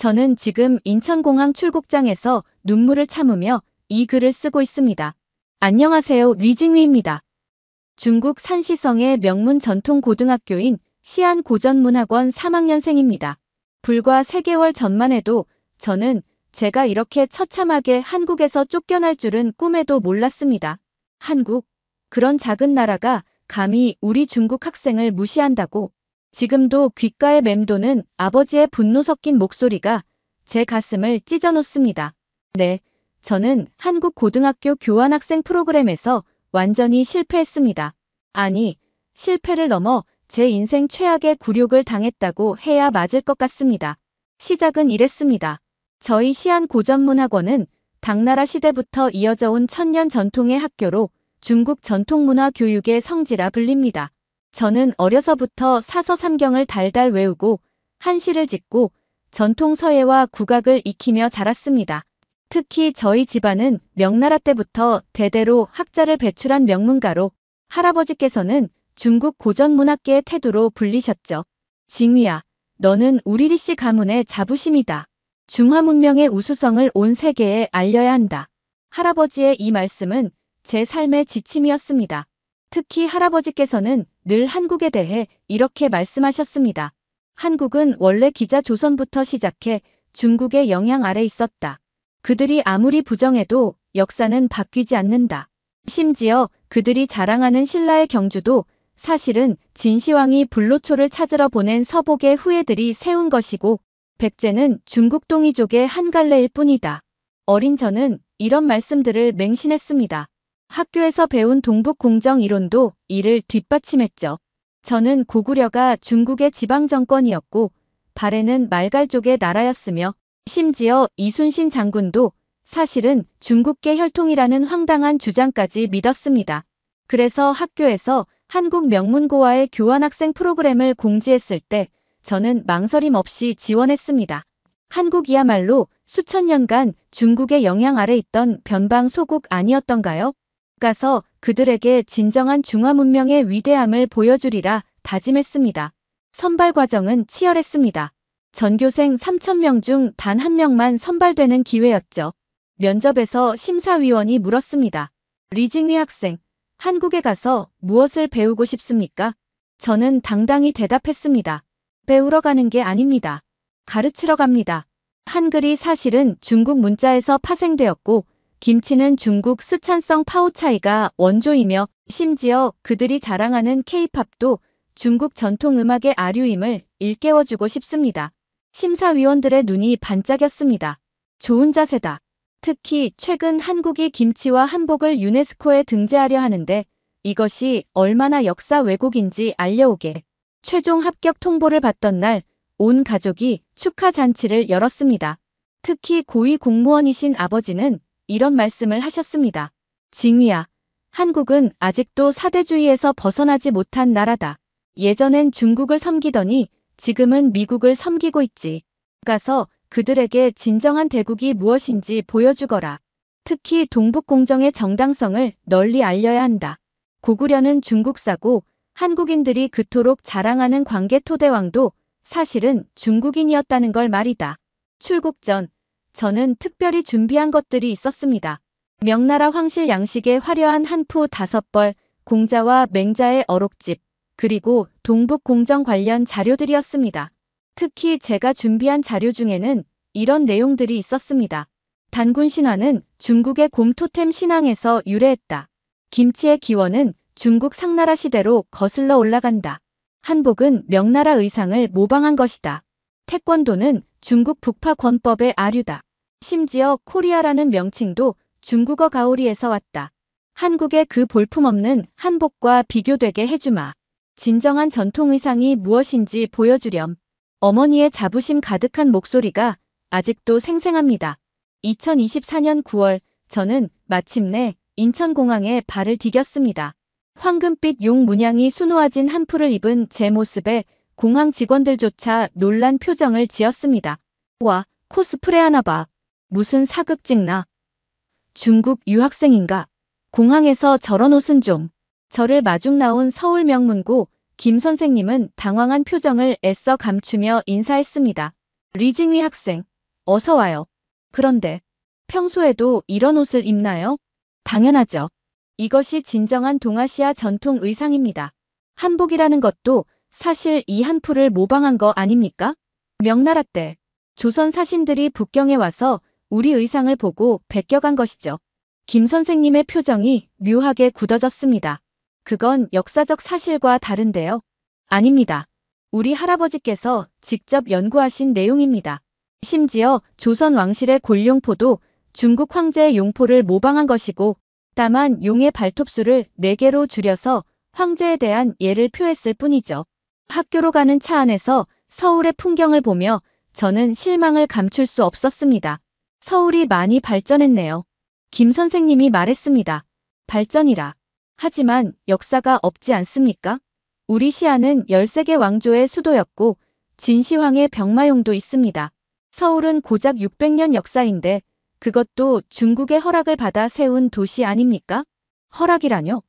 저는 지금 인천공항 출국장에서 눈물을 참으며 이 글을 쓰고 있습니다. 안녕하세요, 리징휘입니다. 중국 산시성의 명문 전통고등학교인 시안고전문학원 3학년생입니다. 불과 3개월 전만 해도 저는 제가 이렇게 처참하게 한국에서 쫓겨날 줄은 꿈에도 몰랐습니다. 한국, 그런 작은 나라가 감히 우리 중국 학생을 무시한다고. 지금도 귓가에 맴도는 아버지의 분노 섞인 목소리가 제 가슴을 찢어놓습니다. 네, 저는 한국 고등학교 교환학생 프로그램에서 완전히 실패했습니다. 아니, 실패를 넘어 제 인생 최악의 굴욕을 당했다고 해야 맞을 것 같습니다. 시작은 이랬습니다. 저희 시안고전문학원은 당나라 시대부터 이어져 온 천년 전통의 학교로 중국 전통문화 교육의 성지라 불립니다. 저는 어려서부터 사서삼경을 달달 외우고 한시를 짓고 전통 서예와 국악을 익히며 자랐습니다. 특히 저희 집안은 명나라 때부터 대대로 학자를 배출한 명문가로 할아버지께서는 중국 고전문학계의 태두로 불리셨죠. 징휘야, 너는 우리 리씨 가문의 자부심이다. 중화문명의 우수성을 온 세계에 알려야 한다. 할아버지의 이 말씀은 제 삶의 지침이었습니다. 특히 할아버지께서는 늘 한국에 대해 이렇게 말씀하셨습니다. 한국은 원래 기자 조선부터 시작해 중국의 영향 아래 있었다. 그들이 아무리 부정해도 역사는 바뀌지 않는다. 심지어 그들이 자랑하는 신라의 경주도 사실은 진시황이 불로초를 찾으러 보낸 서복의 후예들이 세운 것이고 백제는 중국 동이족의 한 갈래일 뿐이다. 어린 저는 이런 말씀들을 맹신했습니다. 학교에서 배운 동북공정 이론도 이를 뒷받침했죠. 저는 고구려가 중국의 지방정권이었고 발해는 말갈족의 나라였으며 심지어 이순신 장군도 사실은 중국계 혈통이라는 황당한 주장까지 믿었습니다. 그래서 학교에서 한국 명문고와의 교환학생 프로그램을 공지했을 때 저는 망설임 없이 지원했습니다. 한국이야말로 수천 년간 중국의 영향 아래 있던 변방 소국 아니었던가요? 가서 그들에게 진정한 중화문명의 위대함을 보여주리라 다짐했습니다. 선발 과정은 치열했습니다. 전교생 3,000명 중 단 한 명만 선발되는 기회였죠. 면접에서 심사위원이 물었습니다. 리징휘 학생, 한국에 가서 무엇을 배우고 싶습니까? 저는 당당히 대답했습니다. 배우러 가는 게 아닙니다. 가르치러 갑니다. 한글이 사실은 중국 문자에서 파생되었고 김치는 중국 스촨성 파오차이가 원조이며 심지어 그들이 자랑하는 K-팝도 중국 전통음악의 아류임을 일깨워주고 싶습니다. 심사위원들의 눈이 반짝였습니다. 좋은 자세다. 특히 최근 한국이 김치와 한복을 유네스코에 등재하려 하는데 이것이 얼마나 역사 왜곡인지 알려오게. 최종 합격 통보를 받던 날 온 가족이 축하 잔치를 열었습니다. 특히 고위 공무원이신 아버지는 이런 말씀을 하셨습니다. 징휘야, 한국은 아직도 사대주의에서 벗어나지 못한 나라다. 예전엔 중국을 섬기더니 지금은 미국을 섬기고 있지. 가서 그들에게 진정한 대국이 무엇인지 보여주거라. 특히 동북공정의 정당성을 널리 알려야 한다. 고구려는 중국사고 한국인들이 그토록 자랑하는 광개토대왕도 사실은 중국인이었다는 걸 말이다. 출국 전 저는 특별히 준비한 것들이 있었습니다. 명나라 황실 양식의 화려한 한푸 5벌, 공자와 맹자의 어록집, 그리고 동북공정 관련 자료들이었습니다. 특히 제가 준비한 자료 중에는 이런 내용들이 있었습니다. 단군 신화는 중국의 곰 토템 신앙에서 유래했다. 김치의 기원은 중국 상나라 시대로 거슬러 올라간다. 한복은 명나라 의상을 모방한 것이다. 태권도는 중국 북파 권법의 아류다. 심지어 코리아라는 명칭도 중국어 가오리에서 왔다. 한국의 그 볼품없는 한복과 비교되게 해주마. 진정한 전통 의상이 무엇인지 보여주렴. 어머니의 자부심 가득한 목소리가 아직도 생생합니다. 2024년 9월 저는 마침내 인천공항에 발을 디뎠습니다. 황금빛 용 문양이 수놓아진 한풀을 입은 제 모습에 공항 직원들조차 놀란 표정을 지었습니다. 와, 코스프레 하나 봐. 무슨 사극 찍나? 중국 유학생인가? 공항에서 저런 옷은 좀. 저를 마중 나온 서울 명문고 김 선생님은 당황한 표정을 애써 감추며 인사했습니다. 리징휘 학생, 어서 와요. 그런데 평소에도 이런 옷을 입나요? 당연하죠. 이것이 진정한 동아시아 전통 의상입니다. 한복이라는 것도 사실 이 한풀을 모방한 거 아닙니까? 명나라 때 조선 사신들이 북경에 와서 우리 의상을 보고 베껴간 것이죠. 김 선생님의 표정이 묘하게 굳어졌습니다. 그건 역사적 사실과 다른데요. 아닙니다. 우리 할아버지께서 직접 연구하신 내용입니다. 심지어 조선 왕실의 골룡포도 중국 황제의 용포를 모방한 것이고, 다만 용의 발톱수를 4개로 줄여서 황제에 대한 예를 표했을 뿐이죠. 학교로 가는 차 안에서 서울의 풍경을 보며 저는 실망을 감출 수 없었습니다. 서울이 많이 발전했네요. 김 선생님이 말했습니다. 발전이라. 하지만 역사가 없지 않습니까? 우리 시안은 13개 왕조의 수도였고 진시황의 병마용도 있습니다. 서울은 고작 600년 역사인데 그것도 중국의 허락을 받아 세운 도시 아닙니까? 허락이라뇨?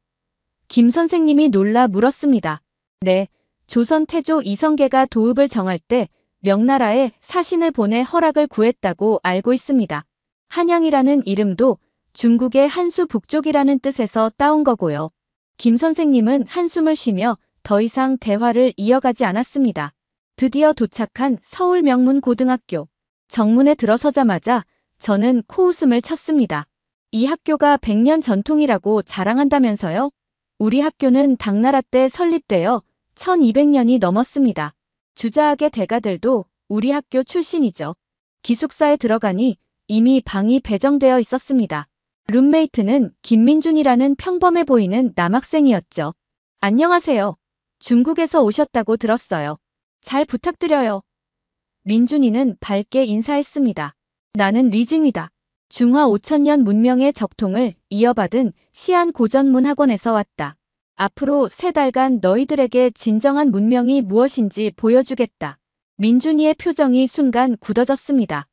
김 선생님이 놀라 물었습니다. 네, 조선 태조 이성계가 도읍을 정할 때 명나라에 사신을 보내 허락을 구했다고 알고 있습니다. 한양이라는 이름도 중국의 한수 북쪽이라는 뜻에서 따온 거고요. 김 선생님은 한숨을 쉬며 더 이상 대화를 이어가지 않았습니다. 드디어 도착한 서울 명문고등학교. 정문에 들어서자마자 저는 코웃음을 쳤습니다. 이 학교가 100년 전통이라고 자랑한다면서요? 우리 학교는 당나라 때 설립되어 1200년이 넘었습니다. 주자학의 대가들도 우리 학교 출신이죠. 기숙사에 들어가니 이미 방이 배정되어 있었습니다. 룸메이트는 김민준이라는 평범해 보이는 남학생이었죠. 안녕하세요. 중국에서 오셨다고 들었어요. 잘 부탁드려요. 민준이는 밝게 인사했습니다. 나는 리징이다. 중화 5000년 문명의 적통을 이어받은 시안 고전문학원에서 왔다. 앞으로 3달간 너희들에게 진정한 문명이 무엇인지 보여주겠다. 민준이의 표정이 순간 굳어졌습니다.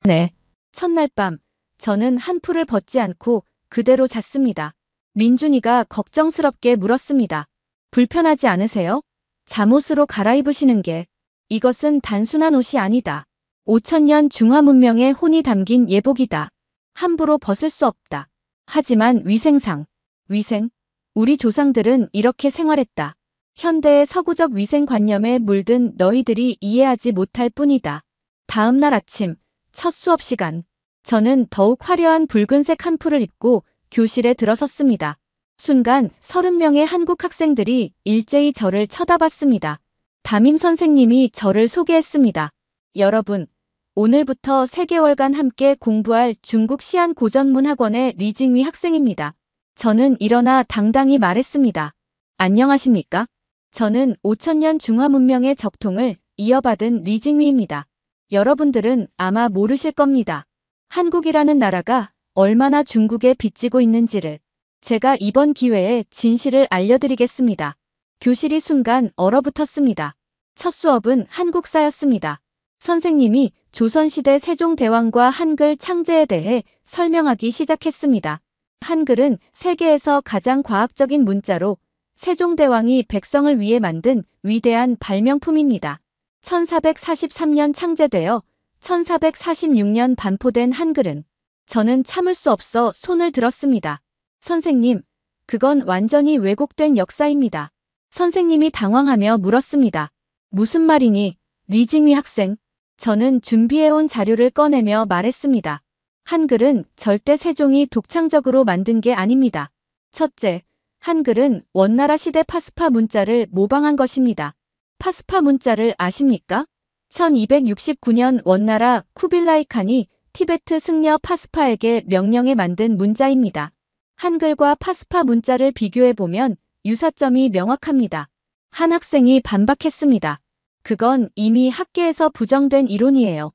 네. 첫날 밤, 저는 한풀을 벗지 않고 그대로 잤습니다. 민준이가 걱정스럽게 물었습니다. 불편하지 않으세요? 잠옷으로 갈아입으시는 게. 이것은 단순한 옷이 아니다. 5000년 중화 문명의 혼이 담긴 예복이다. 함부로 벗을 수 없다. 하지만 위생상. 위생? 우리 조상들은 이렇게 생활했다. 현대의 서구적 위생관념에 물든 너희들이 이해하지 못할 뿐이다. 다음 날 아침, 첫 수업 시간. 저는 더욱 화려한 붉은색 한풀을 입고 교실에 들어섰습니다. 순간 30명의 한국 학생들이 일제히 저를 쳐다봤습니다. 담임 선생님이 저를 소개했습니다. 여러분, 오늘부터 3개월간 함께 공부할 중국 시안 고전문학원의 리징위 학생입니다. 저는 일어나 당당히 말했습니다. 안녕하십니까? 저는 5000년 중화 문명의 적통을 이어받은 리징위입니다. 여러분들은 아마 모르실 겁니다. 한국이라는 나라가 얼마나 중국에 빚지고 있는지를. 제가 이번 기회에 진실을 알려드리겠습니다. 교실이 순간 얼어붙었습니다. 첫 수업은 한국사였습니다. 선생님이 조선시대 세종대왕과 한글 창제에 대해 설명하기 시작했습니다. 한글은 세계에서 가장 과학적인 문자로 세종대왕이 백성을 위해 만든 위대한 발명품입니다. 1443년 창제되어 1446년 반포된 한글은 저는 참을 수 없어 손을 들었습니다. 선생님, 그건 완전히 왜곡된 역사입니다. 선생님이 당황하며 물었습니다. 무슨 말이니, 리징위 학생? 저는 준비해온 자료를 꺼내며 말했습니다. 한글은 절대 세종이 독창적으로 만든 게 아닙니다. 첫째, 한글은 원나라 시대 파스파 문자를 모방한 것입니다. 파스파 문자를 아십니까? 1269년 원나라 쿠빌라이 칸이 티베트 승려 파스파에게 명령해 만든 문자입니다. 한글과 파스파 문자를 비교해보면 유사점이 명확합니다. 한 학생이 반박했습니다. 그건 이미 학계에서 부정된 이론이에요.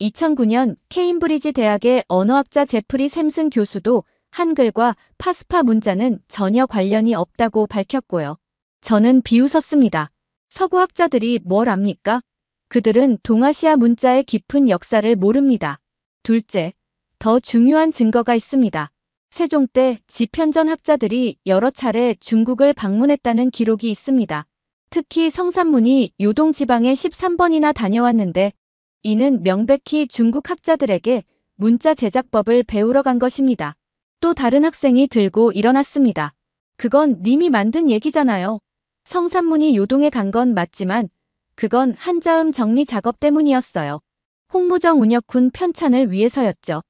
2009년 케임브리지 대학의 언어학자 제프리 샘슨 교수도 한글과 파스파 문자는 전혀 관련이 없다고 밝혔고요. 저는 비웃었습니다. 서구 학자들이 뭘 압니까? 그들은 동아시아 문자의 깊은 역사를 모릅니다. 둘째, 더 중요한 증거가 있습니다. 세종 때 지편전 학자들이 여러 차례 중국을 방문했다는 기록이 있습니다. 특히 성산문이 요동 지방에 13번이나 다녀왔는데 이는 명백히 중국 학자들에게 문자 제작법을 배우러 간 것입니다. 또 다른 학생이 들고 일어났습니다. 그건 님이 만든 얘기잖아요. 성산문이 요동에 간 건 맞지만 그건 한자음 정리 작업 때문이었어요. 홍무정 운혁훈 편찬을 위해서였죠.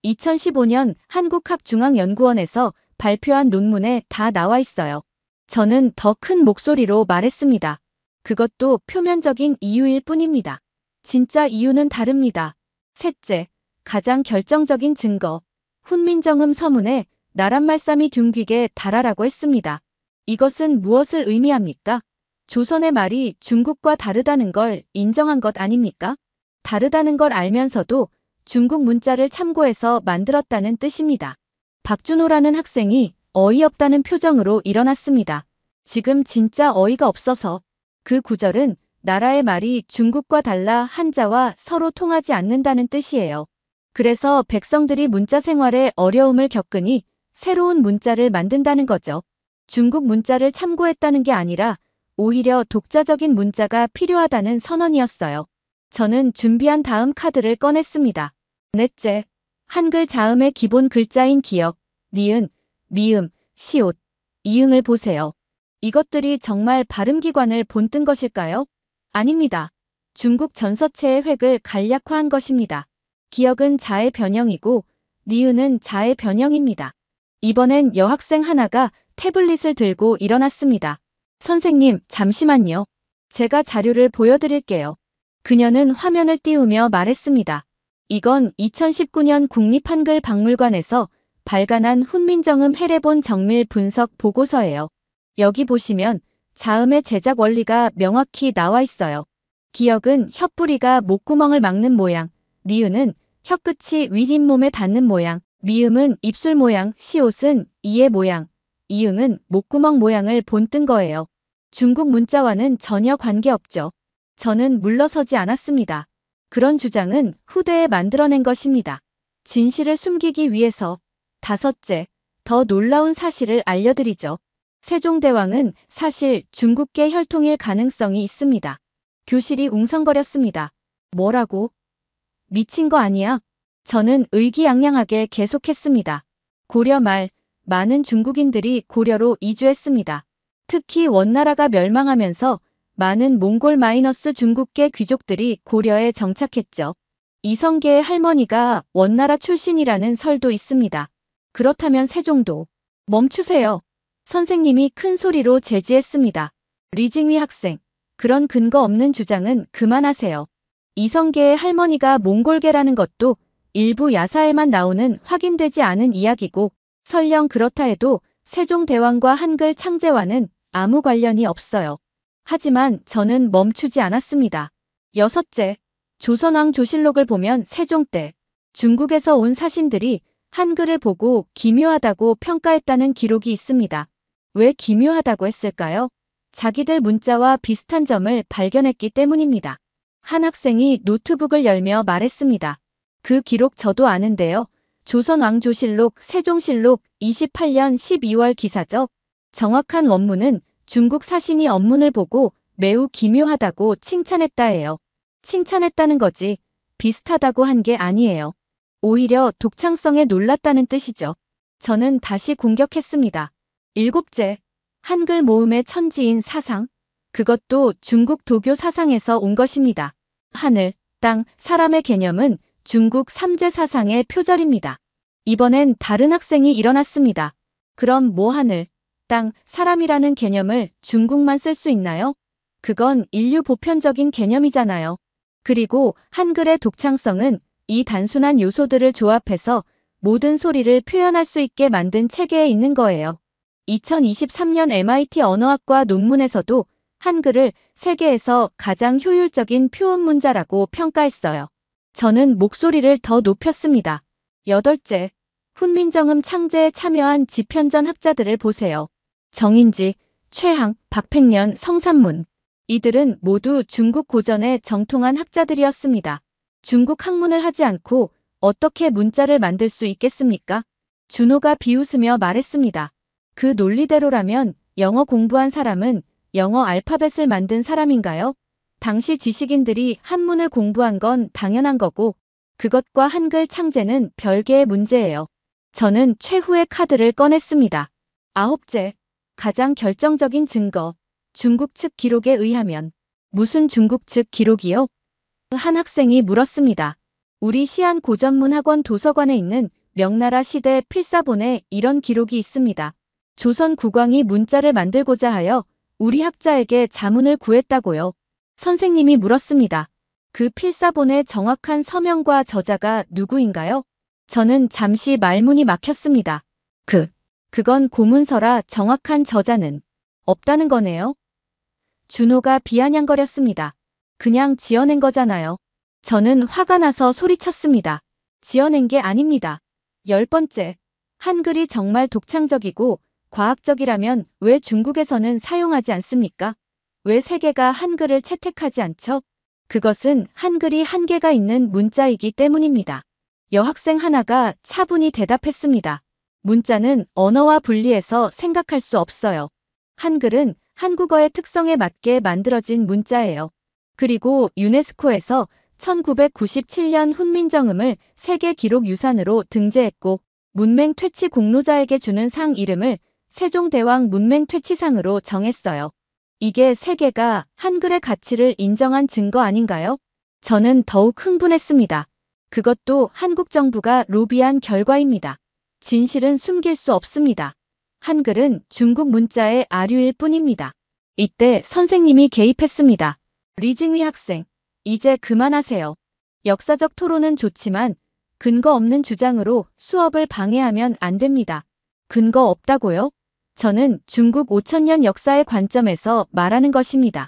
2015년 한국학중앙연구원에서 발표한 논문에 다 나와 있어요. 저는 더 큰 목소리로 말했습니다. 그것도 표면적인 이유일 뿐입니다. 진짜 이유는 다릅니다. 셋째, 가장 결정적인 증거. 훈민정음 서문에 나란말싸미 둥귀게 달아라고 했습니다. 이것은 무엇을 의미합니까? 조선의 말이 중국과 다르다는 걸 인정한 것 아닙니까? 다르다는 걸 알면서도 중국 문자를 참고해서 만들었다는 뜻입니다. 박준호라는 학생이 어이없다는 표정으로 일어났습니다. 지금 진짜 어이가 없어서. 그 구절은 나라의 말이 중국과 달라 한자와 서로 통하지 않는다는 뜻이에요. 그래서 백성들이 문자 생활에 어려움을 겪으니 새로운 문자를 만든다는 거죠. 중국 문자를 참고했다는 게 아니라 오히려 독자적인 문자가 필요하다는 선언이었어요. 저는 준비한 다음 카드를 꺼냈습니다. 넷째, 한글 자음의 기본 글자인 기역, 니은, 미음, 시옷, 이응을 보세요. 이것들이 정말 발음기관을 본뜬 것일까요? 아닙니다. 중국 전서체의 획을 간략화한 것입니다. 기역은 자의 변형이고 니은은 자의 변형입니다. 이번엔 여학생 하나가 태블릿을 들고 일어났습니다. 선생님, 잠시만요. 제가 자료를 보여드릴게요. 그녀는 화면을 띄우며 말했습니다. 이건 2019년 국립한글박물관에서 발간한 훈민정음 해례본 정밀 분석 보고서예요. 여기 보시면 자음의 제작 원리가 명확히 나와 있어요. 기역은 혓뿌리가 목구멍을 막는 모양, 니은은 혀끝이 윗잇몸에 닿는 모양, 미음은 입술 모양, 시옷은 이의 모양, 이응은 목구멍 모양을 본뜬 거예요. 중국 문자와는 전혀 관계없죠. 저는 물러서지 않았습니다. 그런 주장은 후대에 만들어낸 것입니다. 진실을 숨기기 위해서. 다섯째, 더 놀라운 사실을 알려드리죠. 세종대왕은 사실 중국계 혈통일 가능성이 있습니다. 교실이 웅성거렸습니다. 뭐라고? 미친 거 아니야? 저는 의기양양하게 계속했습니다. 고려 말, 많은 중국인들이 고려로 이주했습니다. 특히 원나라가 멸망하면서 많은 몽골 마이너스 중국계 귀족들이 고려에 정착했죠. 이성계의 할머니가 원나라 출신이라는 설도 있습니다. 그렇다면 세종도. 멈추세요. 선생님이 큰 소리로 제지했습니다. 리징위 학생, 그런 근거 없는 주장은 그만하세요. 이성계의 할머니가 몽골계라는 것도 일부 야사에만 나오는 확인되지 않은 이야기고 설령 그렇다 해도 세종대왕과 한글 창제와는 아무 관련이 없어요. 하지만 저는 멈추지 않았습니다. 여섯째, 조선왕조실록을 보면 세종 때 중국에서 온 사신들이 한글을 보고 기묘하다고 평가했다는 기록이 있습니다. 왜 기묘하다고 했을까요? 자기들 문자와 비슷한 점을 발견했기 때문입니다. 한 학생이 노트북을 열며 말했습니다. 그 기록 저도 아는데요. 조선왕조실록 세종실록 28년 12월 기사죠. 정확한 원문은 중국 사신이 언문을 보고 매우 기묘하다고 칭찬했다예요. 칭찬했다는 거지 비슷하다고 한 게 아니에요. 오히려 독창성에 놀랐다는 뜻이죠. 저는 다시 공격했습니다. 일곱째, 한글 모음의 천지인 사상. 그것도 중국 도교 사상에서 온 것입니다. 하늘, 땅, 사람의 개념은 중국 삼재 사상의 표절입니다. 이번엔 다른 학생이 일어났습니다. 그럼 뭐 하늘, 땅, 사람이라는 개념을 중국만 쓸 수 있나요? 그건 인류 보편적인 개념이잖아요. 그리고 한글의 독창성은 이 단순한 요소들을 조합해서 모든 소리를 표현할 수 있게 만든 체계에 있는 거예요. 2023년 MIT 언어학과 논문에서도 한글을 세계에서 가장 효율적인 표현 문자라고 평가했어요. 저는 목소리를 더 높였습니다. 여덟째, 훈민정음 창제에 참여한 지편전 학자들을 보세요. 정인지, 최항, 박팽년, 성산문. 이들은 모두 중국 고전의 정통한 학자들이었습니다. 중국 학문을 하지 않고 어떻게 문자를 만들 수 있겠습니까? 준호가 비웃으며 말했습니다. 그 논리대로라면 영어 공부한 사람은 영어 알파벳을 만든 사람인가요? 당시 지식인들이 한문을 공부한 건 당연한 거고 그것과 한글 창제는 별개의 문제예요. 저는 최후의 카드를 꺼냈습니다. 아홉째, 가장 결정적인 증거. 중국 측 기록에 의하면. 무슨 중국 측 기록이요? 한 학생이 물었습니다. 우리 시안 고전문학원 도서관에 있는 명나라 시대 필사본에 이런 기록이 있습니다. 조선 국왕이 문자를 만들고자 하여 우리 학자에게 자문을 구했다고요. 선생님이 물었습니다. 그 필사본의 정확한 서명과 저자가 누구인가요? 저는 잠시 말문이 막혔습니다. 그건 고문서라 정확한 저자는 없다는 거네요. 준호가 비아냥거렸습니다. 그냥 지어낸 거잖아요. 저는 화가 나서 소리쳤습니다. 지어낸 게 아닙니다. 10번째, 한글이 정말 독창적이고 과학적이라면 왜 중국에서는 사용하지 않습니까? 왜 세계가 한글을 채택하지 않죠? 그것은 한글이 한계가 있는 문자이기 때문입니다. 여학생 하나가 차분히 대답했습니다. 문자는 언어와 분리해서 생각할 수 없어요. 한글은 한국어의 특성에 맞게 만들어진 문자예요. 그리고 유네스코에서 1997년 훈민정음을 세계기록유산으로 등재했고 문맹 퇴치 공로자에게 주는 상 이름을 세종대왕 문맹 퇴치상으로 정했어요. 이게 세계가 한글의 가치를 인정한 증거 아닌가요? 저는 더욱 흥분했습니다. 그것도 한국 정부가 로비한 결과입니다. 진실은 숨길 수 없습니다. 한글은 중국 문자의 아류일 뿐입니다. 이때 선생님이 개입했습니다. 리징위 학생, 이제 그만하세요. 역사적 토론은 좋지만 근거 없는 주장으로 수업을 방해하면 안 됩니다. 근거 없다고요? 저는 중국 5000년 역사의 관점에서 말하는 것입니다.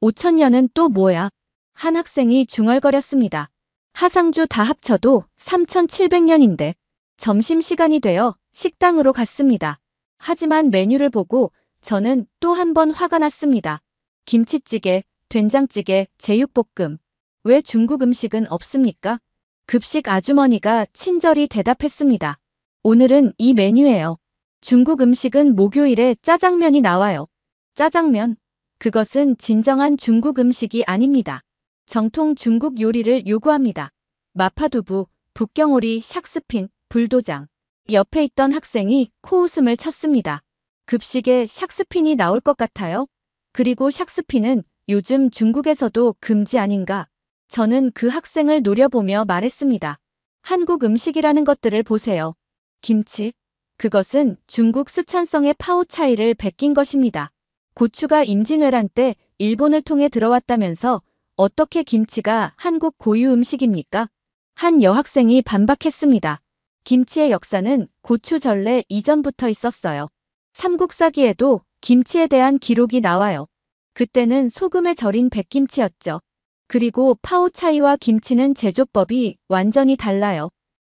5000년은 또 뭐야? 한 학생이 중얼거렸습니다. 하상주 다 합쳐도 3700년인데. 점심시간이 되어 식당으로 갔습니다. 하지만 메뉴를 보고 저는 또 한 번 화가 났습니다. 김치찌개, 된장찌개, 제육볶음. 왜 중국 음식은 없습니까? 급식 아주머니가 친절히 대답했습니다. 오늘은 이 메뉴예요. 중국 음식은 목요일에 짜장면이 나와요. 짜장면? 그것은 진정한 중국 음식이 아닙니다. 정통 중국 요리를 요구합니다. 마파두부, 북경오리, 샥스핀, 불도장. 옆에 있던 학생이 코웃음을 쳤습니다. 급식에 샥스핀이 나올 것 같아요? 그리고 샥스핀은 요즘 중국에서도 금지 아닌가? 저는 그 학생을 노려보며 말했습니다. 한국 음식이라는 것들을 보세요. 김치? 그것은 중국 쓰촨성의 파오차이를 베낀 것입니다. 고추가 임진왜란 때 일본을 통해 들어왔다면서 어떻게 김치가 한국 고유 음식입니까? 한 여학생이 반박했습니다. 김치의 역사는 고추 전래 이전부터 있었어요. 삼국사기에도 김치에 대한 기록이 나와요. 그때는 소금에 절인 백김치였죠. 그리고 파오차이와 김치는 제조법이 완전히 달라요.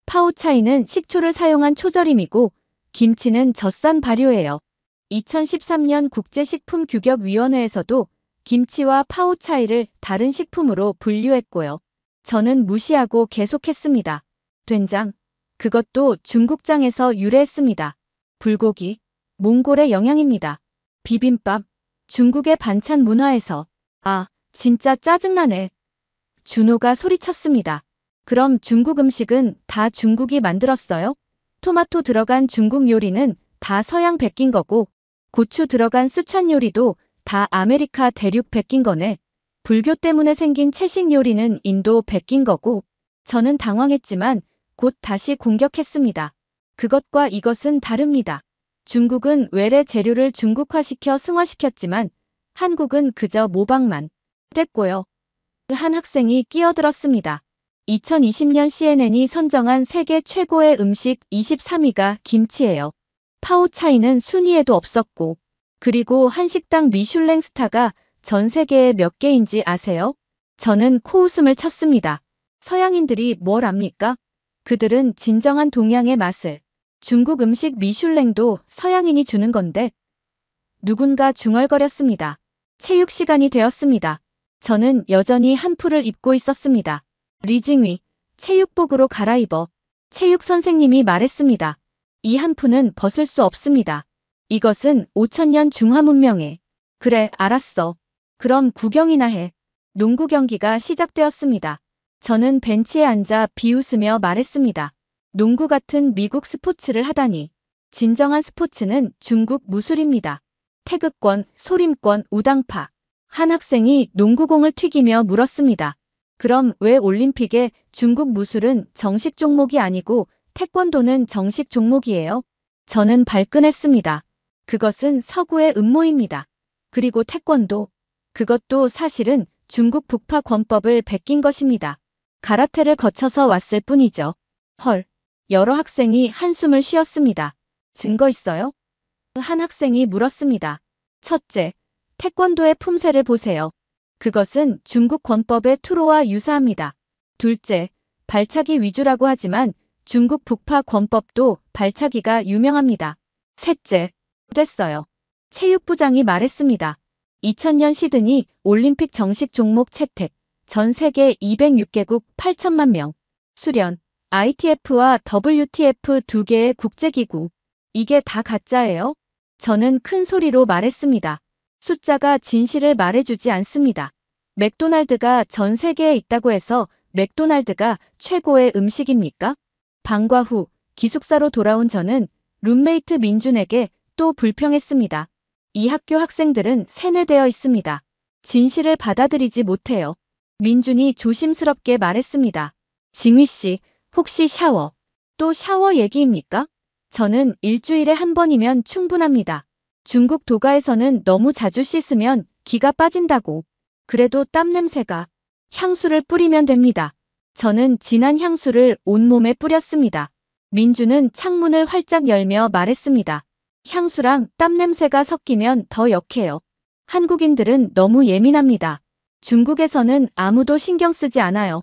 파오차이는 식초를 사용한 초절임이고 김치는 젖산 발효예요. 2013년 국제식품규격위원회에서도 김치와 파오차이를 다른 식품으로 분류했고요. 저는 무시하고 계속했습니다. 된장, 그것도 중국장에서 유래했습니다. 불고기, 몽골의 영향입니다. 비빔밥, 중국의 반찬 문화에서. 아, 진짜 짜증나네. 준호가 소리쳤습니다. 그럼 중국 음식은 다 중국이 만들었어요? 토마토 들어간 중국 요리는 다 서양 베낀 거고 고추 들어간 쓰촨 요리도 다 아메리카 대륙 베낀 거네. 불교 때문에 생긴 채식 요리는 인도 베낀 거고. 저는 당황했지만 곧 다시 공격했습니다. 그것과 이것은 다릅니다. 중국은 외래 재료를 중국화시켜 승화시켰지만 한국은 그저 모방만 됐고요. 한 학생이 끼어들었습니다. 2020년 CNN이 선정한 세계 최고의 음식 23위가 김치예요. 파오차이는 순위에도 없었고. 그리고 한식당 미슐랭 스타가 전 세계에 몇 개인지 아세요? 저는 코웃음을 쳤습니다. 서양인들이 뭘 압니까? 그들은 진정한 동양의 맛을. 중국 음식 미슐랭도 서양인이 주는 건데. 누군가 중얼거렸습니다. 체육 시간이 되었습니다. 저는 여전히 한풀을 입고 있었습니다. 리징위, 체육복으로 갈아입어. 체육 선생님이 말했습니다. 이 한푸는 벗을 수 없습니다. 이것은 5000년 중화 문명에. 그래, 알았어. 그럼 구경이나 해. 농구 경기가 시작되었습니다. 저는 벤치에 앉아 비웃으며 말했습니다. 농구 같은 미국 스포츠를 하다니. 진정한 스포츠는 중국 무술입니다. 태극권, 소림권, 우당파. 한 학생이 농구공을 튀기며 물었습니다. 그럼 왜 올림픽에 중국 무술은 정식 종목이 아니고 태권도는 정식 종목이에요? 저는 발끈했습니다. 그것은 서구의 음모입니다. 그리고 태권도. 그것도 사실은 중국 북파 권법을 베낀 것입니다. 가라테를 거쳐서 왔을 뿐이죠. 헐. 여러 학생이 한숨을 쉬었습니다. 증거 있어요? 한 학생이 물었습니다. 첫째, 태권도의 품새를 보세요. 그것은 중국 권법의 투로와 유사합니다. 둘째, 발차기 위주라고 하지만 중국 북파 권법도 발차기가 유명합니다. 셋째, 됐어요. 체육부장이 말했습니다. 2000년 시드니 올림픽 정식 종목 채택, 전 세계 206개국 8천만 명, 수련, ITF와 WTF 두 개의 국제기구. 이게 다 가짜예요? 저는 큰 소리로 말했습니다. 숫자가 진실을 말해주지 않습니다. 맥도날드가 전 세계에 있다고 해서 맥도날드가 최고의 음식입니까? 방과 후 기숙사로 돌아온 저는 룸메이트 민준에게 또 불평했습니다. 이 학교 학생들은 세뇌되어 있습니다. 진실을 받아들이지 못해요. 민준이 조심스럽게 말했습니다. 징휘 씨, 혹시 샤워? 또 샤워 얘기입니까? 저는 일주일에 한 번이면 충분합니다. 중국 도가에서는 너무 자주 씻으면 기가 빠진다고. 그래도 땀 냄새가. 향수를 뿌리면 됩니다. 저는 진한 향수를 온몸에 뿌렸습니다. 민주는 창문을 활짝 열며 말했습니다. 향수랑 땀 냄새가 섞이면 더 역해요. 한국인들은 너무 예민합니다. 중국에서는 아무도 신경 쓰지 않아요.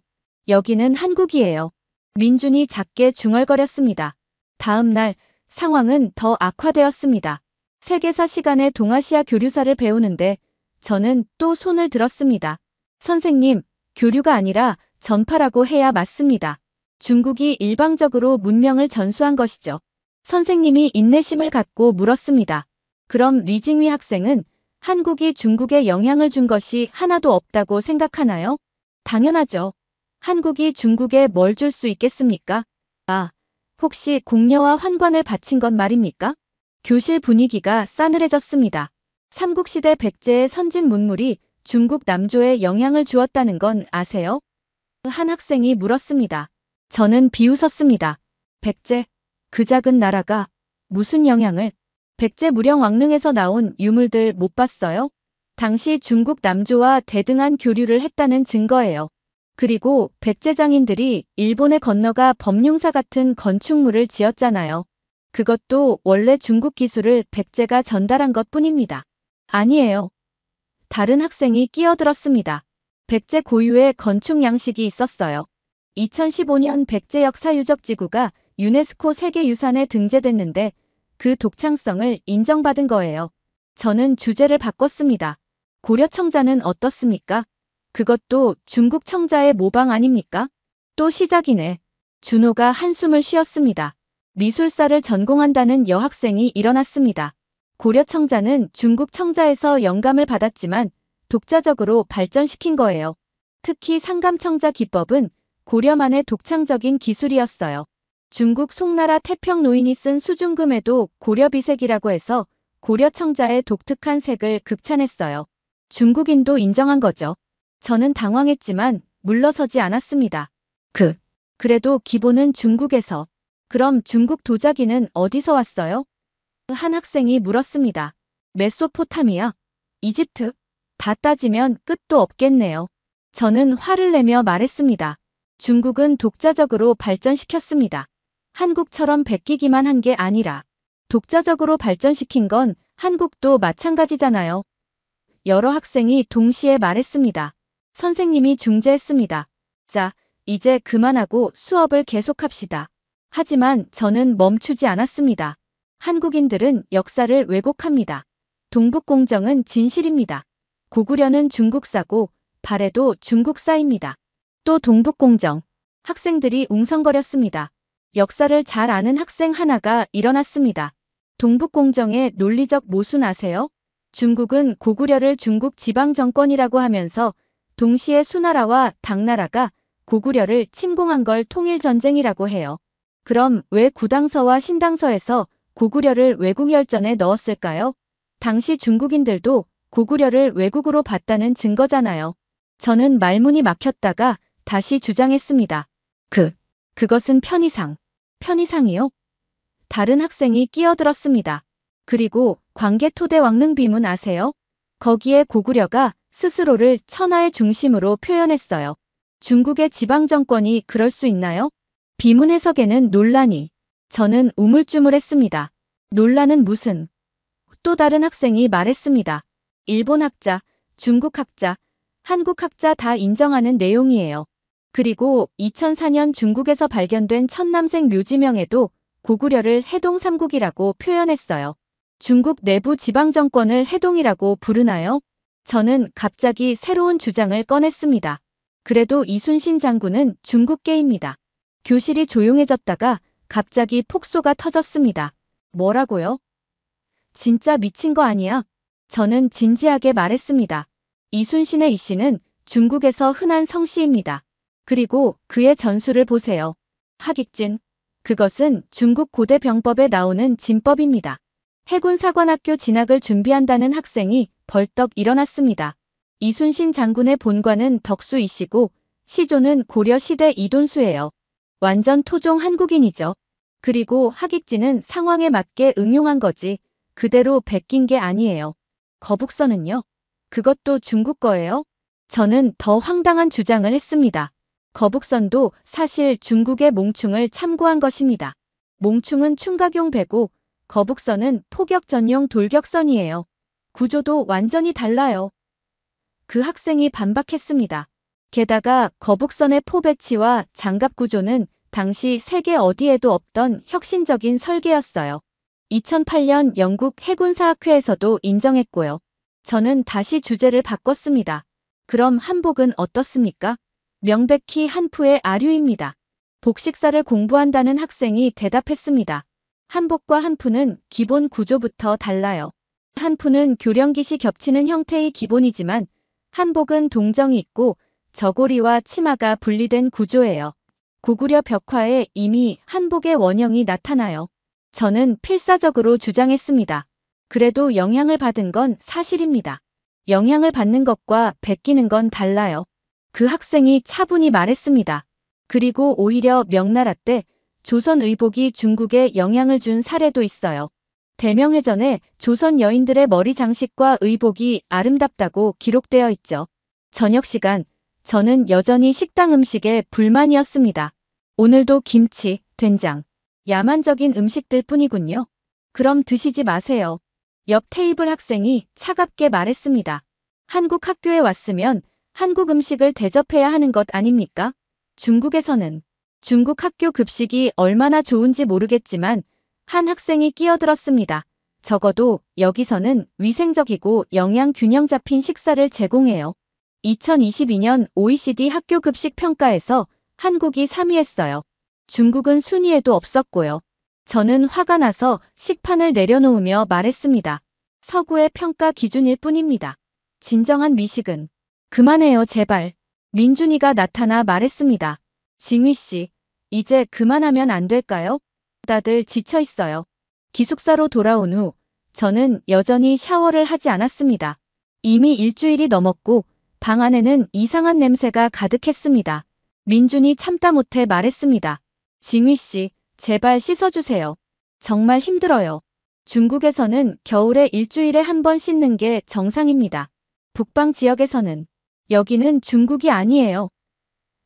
여기는 한국이에요. 민준이 작게 중얼거렸습니다. 다음 날 상황은 더 악화되었습니다. 세계사 시간에 동아시아 교류사를 배우는데 저는 또 손을 들었습니다. 선생님, 교류가 아니라 전파라고 해야 맞습니다. 중국이 일방적으로 문명을 전수한 것이죠. 선생님이 인내심을 갖고 물었습니다. 그럼 리징휘 학생은 한국이 중국에 영향을 준 것이 하나도 없다고 생각하나요? 당연하죠. 한국이 중국에 뭘 줄 수 있겠습니까? 아, 혹시 공녀와 환관을 바친 것 말입니까? 교실 분위기가 싸늘해졌습니다. 삼국시대 백제의 선진 문물이 중국 남조에 영향을 주었다는 건 아세요? 한 학생이 물었습니다. 저는 비웃었습니다. 백제, 그 작은 나라가 무슨 영향을? 백제 무령 왕릉에서 나온 유물들 못 봤어요? 당시 중국 남조와 대등한 교류를 했다는 증거예요. 그리고 백제 장인들이 일본에 건너가 범용사 같은 건축물을 지었잖아요. 그것도 원래 중국 기술을 백제가 전달한 것뿐입니다. 아니에요. 다른 학생이 끼어들었습니다. 백제 고유의 건축 양식이 있었어요. 2015년 백제 역사유적 지구가 유네스코 세계유산에 등재됐는데 그 독창성을 인정받은 거예요. 저는 주제를 바꿨습니다. 고려 청자는 어떻습니까? 그것도 중국 청자의 모방 아닙니까? 또 시작이네. 준호가 한숨을 쉬었습니다. 미술사를 전공한다는 여학생이 일어났습니다. 고려 청자는 중국 청자에서 영감을 받았지만 독자적으로 발전시킨 거예요. 특히 상감청자 기법은 고려만의 독창적인 기술이었어요. 중국 송나라 태평노인이 쓴 수중금에도 고려비색이라고 해서 고려 청자의 독특한 색을 극찬했어요. 중국인도 인정한 거죠. 저는 당황했지만 물러서지 않았습니다. 그래도 기본은 중국에서. 그럼 중국 도자기는 어디서 왔어요? 한 학생이 물었습니다. 메소포타미아, 이집트. 다 따지면 끝도 없겠네요. 저는 화를 내며 말했습니다. 중국은 독자적으로 발전시켰습니다. 한국처럼 베끼기만 한 게 아니라 독자적으로 발전시킨 건 한국도 마찬가지잖아요. 여러 학생이 동시에 말했습니다. 선생님이 중재했습니다. 자, 이제 그만하고 수업을 계속합시다. 하지만 저는 멈추지 않았습니다. 한국인들은 역사를 왜곡합니다. 동북공정은 진실입니다. 고구려는 중국사고 발해도 중국사입니다. 또 동북공정. 학생들이 웅성거렸습니다. 역사를 잘 아는 학생 하나가 일어났습니다. 동북공정의 논리적 모순 아세요? 중국은 고구려를 중국 지방정권이라고 하면서 동시에 수나라와 당나라가 고구려를 침공한 걸 통일전쟁이라고 해요. 그럼 왜 구당서와 신당서에서 고구려를 외국열전에 넣었을까요? 당시 중국인들도 고구려를 외국으로 봤다는 증거잖아요. 저는 말문이 막혔다가 다시 주장했습니다. 그것은 편의상. 편의상이요? 다른 학생이 끼어들었습니다. 그리고 광개토대 왕릉비문 아세요? 거기에 고구려가 스스로를 천하의 중심으로 표현했어요. 중국의 지방정권이 그럴 수 있나요? 비문 해석에는 논란이. 저는 우물쭈물했습니다. 논란은 무슨? 또 다른 학생이 말했습니다. 일본 학자, 중국 학자, 한국 학자 다 인정하는 내용이에요. 그리고 2004년 중국에서 발견된 천남생 묘지명에도 고구려를 해동 삼국이라고 표현했어요. 중국 내부 지방정권을 해동이라고 부르나요? 저는 갑자기 새로운 주장을 꺼냈습니다. 그래도 이순신 장군은 중국계입니다. 교실이 조용해졌다가 갑자기 폭소가 터졌습니다. 뭐라고요? 진짜 미친 거 아니야? 저는 진지하게 말했습니다. 이순신의 이씨는 중국에서 흔한 성씨입니다. 그리고 그의 전술을 보세요. 하객진. 그것은 중국 고대 병법에 나오는 진법입니다. 해군사관학교 진학을 준비한다는 학생이 벌떡 일어났습니다. 이순신 장군의 본관은 덕수이시고 시조는 고려 시대 이돈수예요. 완전 토종 한국인이죠. 그리고 하객진은 상황에 맞게 응용한 거지 그대로 베낀 게 아니에요. 거북선은요? 그것도 중국 거예요? 저는 더 황당한 주장을 했습니다. 거북선도 사실 중국의 몽충을 참고한 것입니다. 몽충은 충각용 배고 거북선은 포격 전용 돌격선이에요. 구조도 완전히 달라요. 그 학생이 반박했습니다. 게다가 거북선의 포 배치와 장갑 구조는 당시 세계 어디에도 없던 혁신적인 설계였어요. 2008년 영국 해군사학회에서도 인정했고요. 저는 다시 주제를 바꿨습니다. 그럼 한복은 어떻습니까? 명백히 한푸의 아류입니다. 복식사를 공부한다는 학생이 대답했습니다. 한복과 한푸는 기본 구조부터 달라요. 한푸는 교령깃이 겹치는 형태의 기본이지만 한복은 동정이 있고 저고리와 치마가 분리된 구조예요. 고구려 벽화에 이미 한복의 원형이 나타나요. 저는 필사적으로 주장했습니다. 그래도 영향을 받은 건 사실입니다. 영향을 받는 것과 베끼는 건 달라요. 그 학생이 차분히 말했습니다. 그리고 오히려 명나라 때 조선 의복이 중국에 영향을 준 사례도 있어요. 대명해전에 조선 여인들의 머리 장식과 의복이 아름답다고 기록되어 있죠. 저녁 시간, 저는 여전히 식당 음식에 불만이었습니다. 오늘도 김치, 된장, 야만적인 음식들 뿐이군요. 그럼 드시지 마세요. 옆 테이블 학생이 차갑게 말했습니다. 한국 학교에 왔으면 한국 음식을 대접해야 하는 것 아닙니까? 중국에서는 중국 학교 급식이 얼마나 좋은지 모르겠지만 한 학생이 끼어들었습니다. 적어도 여기서는 위생적이고 영양 균형 잡힌 식사를 제공해요. 2022년 OECD 학교 급식 평가에서 한국이 3위했어요. 중국은 순위에도 없었고요. 저는 화가 나서 식판을 내려놓으며 말했습니다. 서구의 평가 기준일 뿐입니다. 진정한 미식은 그만해요 제발. 민준이가 나타나 말했습니다. 징휘 씨, 이제 그만하면 안 될까요? 다들 지쳐 있어요. 기숙사로 돌아온 후 저는 여전히 샤워를 하지 않았습니다. 이미 일주일이 넘었고 방 안에는 이상한 냄새가 가득했습니다. 민준이 참다 못해 말했습니다. 징휘 씨, 제발 씻어주세요. 정말 힘들어요. 중국에서는 겨울에 일주일에 한 번 씻는 게 정상입니다. 북방 지역에서는 여기는 중국이 아니에요.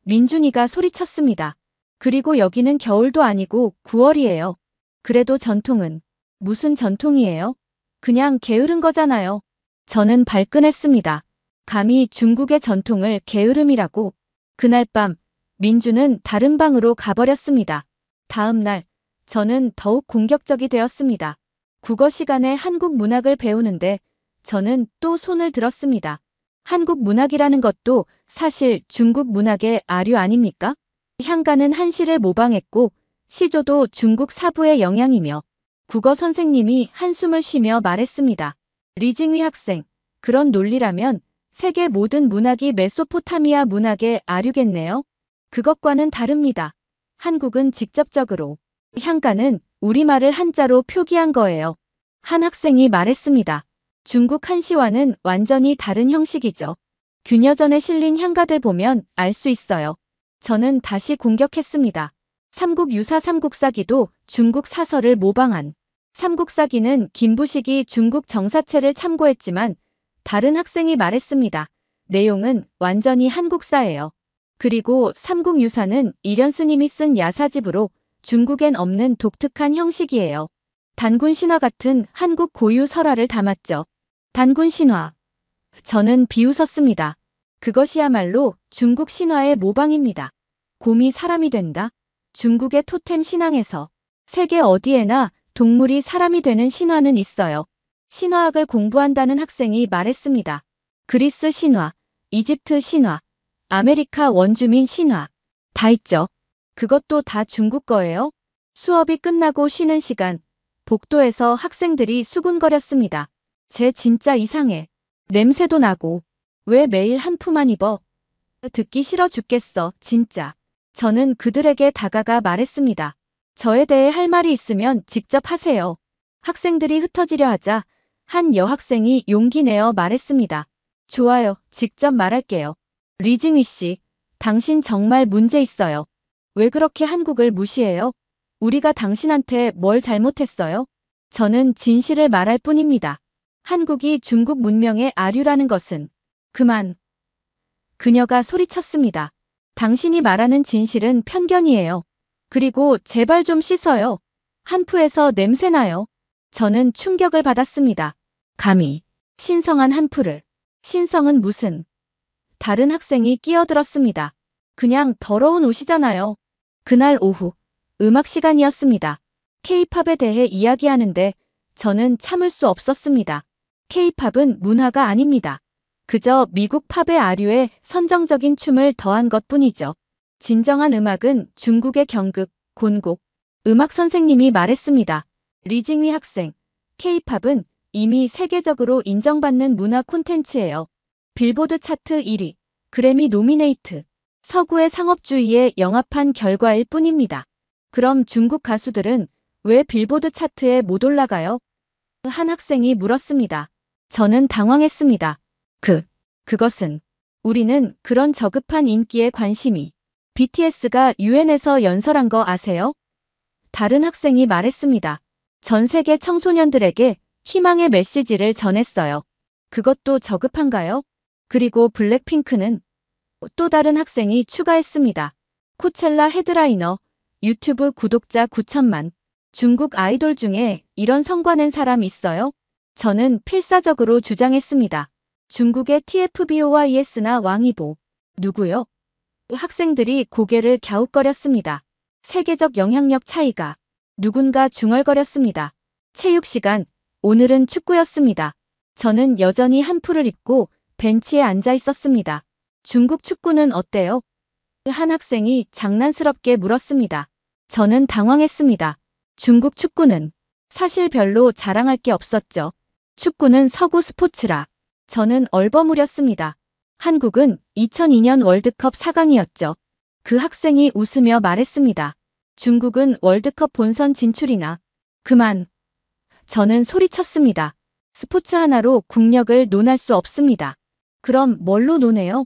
민준이가 소리쳤습니다. 그리고 여기는 겨울도 아니고 9월이에요. 그래도 전통은 무슨 전통이에요? 그냥 게으른 거잖아요. 저는 발끈했습니다. 감히 중국의 전통을 게으름이라고. 그날 밤 민주는 다른 방으로 가버렸습니다. 다음 날 저는 더욱 공격적이 되었습니다. 국어 시간에 한국 문학을 배우는데 저는 또 손을 들었습니다. 한국 문학이라는 것도 사실 중국 문학의 아류 아닙니까? 향가는 한시를 모방했고 시조도 중국 사부의 영향이며 국어 선생님이 한숨을 쉬며 말했습니다. 리징휘 학생, 그런 논리라면 세계 모든 문학이 메소포타미아 문학의 아류겠네요. 그것과는 다릅니다. 한국은 직접적으로, 향가는 우리말을 한자로 표기한 거예요. 한 학생이 말했습니다. 중국 한시와는 완전히 다른 형식이죠. 균여전에 실린 향가들 보면 알 수 있어요. 저는 다시 공격했습니다. 삼국유사 삼국사기도 중국 사설을 모방한. 삼국사기는 김부식이 중국 정사체를 참고했지만 다른 학생이 말했습니다. 내용은 완전히 한국사예요. 그리고 삼국유사는 이련 스님이 쓴 야사집으로 중국엔 없는 독특한 형식이에요. 단군신화 같은 한국 고유 설화를 담았죠. 단군신화. 저는 비웃었습니다. 그것이야말로 중국 신화의 모방입니다. 곰이 사람이 된다. 중국의 토템 신앙에서 세계 어디에나 동물이 사람이 되는 신화는 있어요. 신화학을 공부한다는 학생이 말했습니다. 그리스 신화, 이집트 신화, 아메리카 원주민 신화. 다 있죠. 그것도 다 중국 거예요. 수업이 끝나고 쉬는 시간, 복도에서 학생들이 수군거렸습니다. 쟤 진짜 이상해. 냄새도 나고. 왜 매일 한푸만 입어? 듣기 싫어 죽겠어, 진짜. 저는 그들에게 다가가 말했습니다. 저에 대해 할 말이 있으면 직접 하세요. 학생들이 흩어지려 하자 한 여학생이 용기 내어 말했습니다. 좋아요, 직접 말할게요. 리징휘 씨, 당신 정말 문제 있어요. 왜 그렇게 한국을 무시해요? 우리가 당신한테 뭘 잘못했어요? 저는 진실을 말할 뿐입니다. 한국이 중국 문명의 아류라는 것은 그만. 그녀가 소리쳤습니다. 당신이 말하는 진실은 편견이에요. 그리고 제발 좀 씻어요. 한푸에서 냄새나요. 저는 충격을 받았습니다. 감히 신성한 한푸를. 신성은 무슨. 다른 학생이 끼어들었습니다. 그냥 더러운 옷이잖아요. 그날 오후 음악 시간이었습니다. K-팝에 대해 이야기하는데 저는 참을 수 없었습니다. K-팝은 문화가 아닙니다. 그저 미국 팝의 아류에 선정적인 춤을 더한 것뿐이죠. 진정한 음악은 중국의 경극, 곤곡. 음악 선생님이 말했습니다. 리징휘 학생, K-팝은 이미 세계적으로 인정받는 문화 콘텐츠예요. 빌보드 차트 1위, 그래미 노미네이트. 서구의 상업주의에 영합한 결과일 뿐입니다. 그럼 중국 가수들은 왜 빌보드 차트에 못 올라가요? 한 학생이 물었습니다. 저는 당황했습니다. 그것은 우리는 그런 저급한 인기에 관심이. BTS가 UN에서 연설한 거 아세요? 다른 학생이 말했습니다. 전 세계 청소년들에게 희망의 메시지를 전했어요. 그것도 저급한가요? 그리고 블랙핑크는? 또 다른 학생이 추가했습니다. 코첼라 헤드라이너, 유튜브 구독자 9천만. 중국 아이돌 중에 이런 성과 낸 사람 있어요? 저는 필사적으로 주장했습니다. 중국의 TFBOYS나 왕이보. 누구요? 학생들이 고개를 갸웃거렸습니다. 세계적 영향력 차이가. 누군가 중얼거렸습니다. 체육 시간, 오늘은 축구였습니다. 저는 여전히 한풀을 입고 벤치에 앉아 있었습니다. 중국 축구는 어때요? 한 학생이 장난스럽게 물었습니다. 저는 당황했습니다. 중국 축구는 사실 별로 자랑할 게 없었죠. 축구는 서구 스포츠라. 저는 얼버무렸습니다. 한국은 2002년 월드컵 4강이었죠. 그 학생이 웃으며 말했습니다. 중국은 월드컵 본선 진출이나. 그만. 저는 소리쳤습니다. 스포츠 하나로 국력을 논할 수 없습니다. 그럼 뭘로 논해요?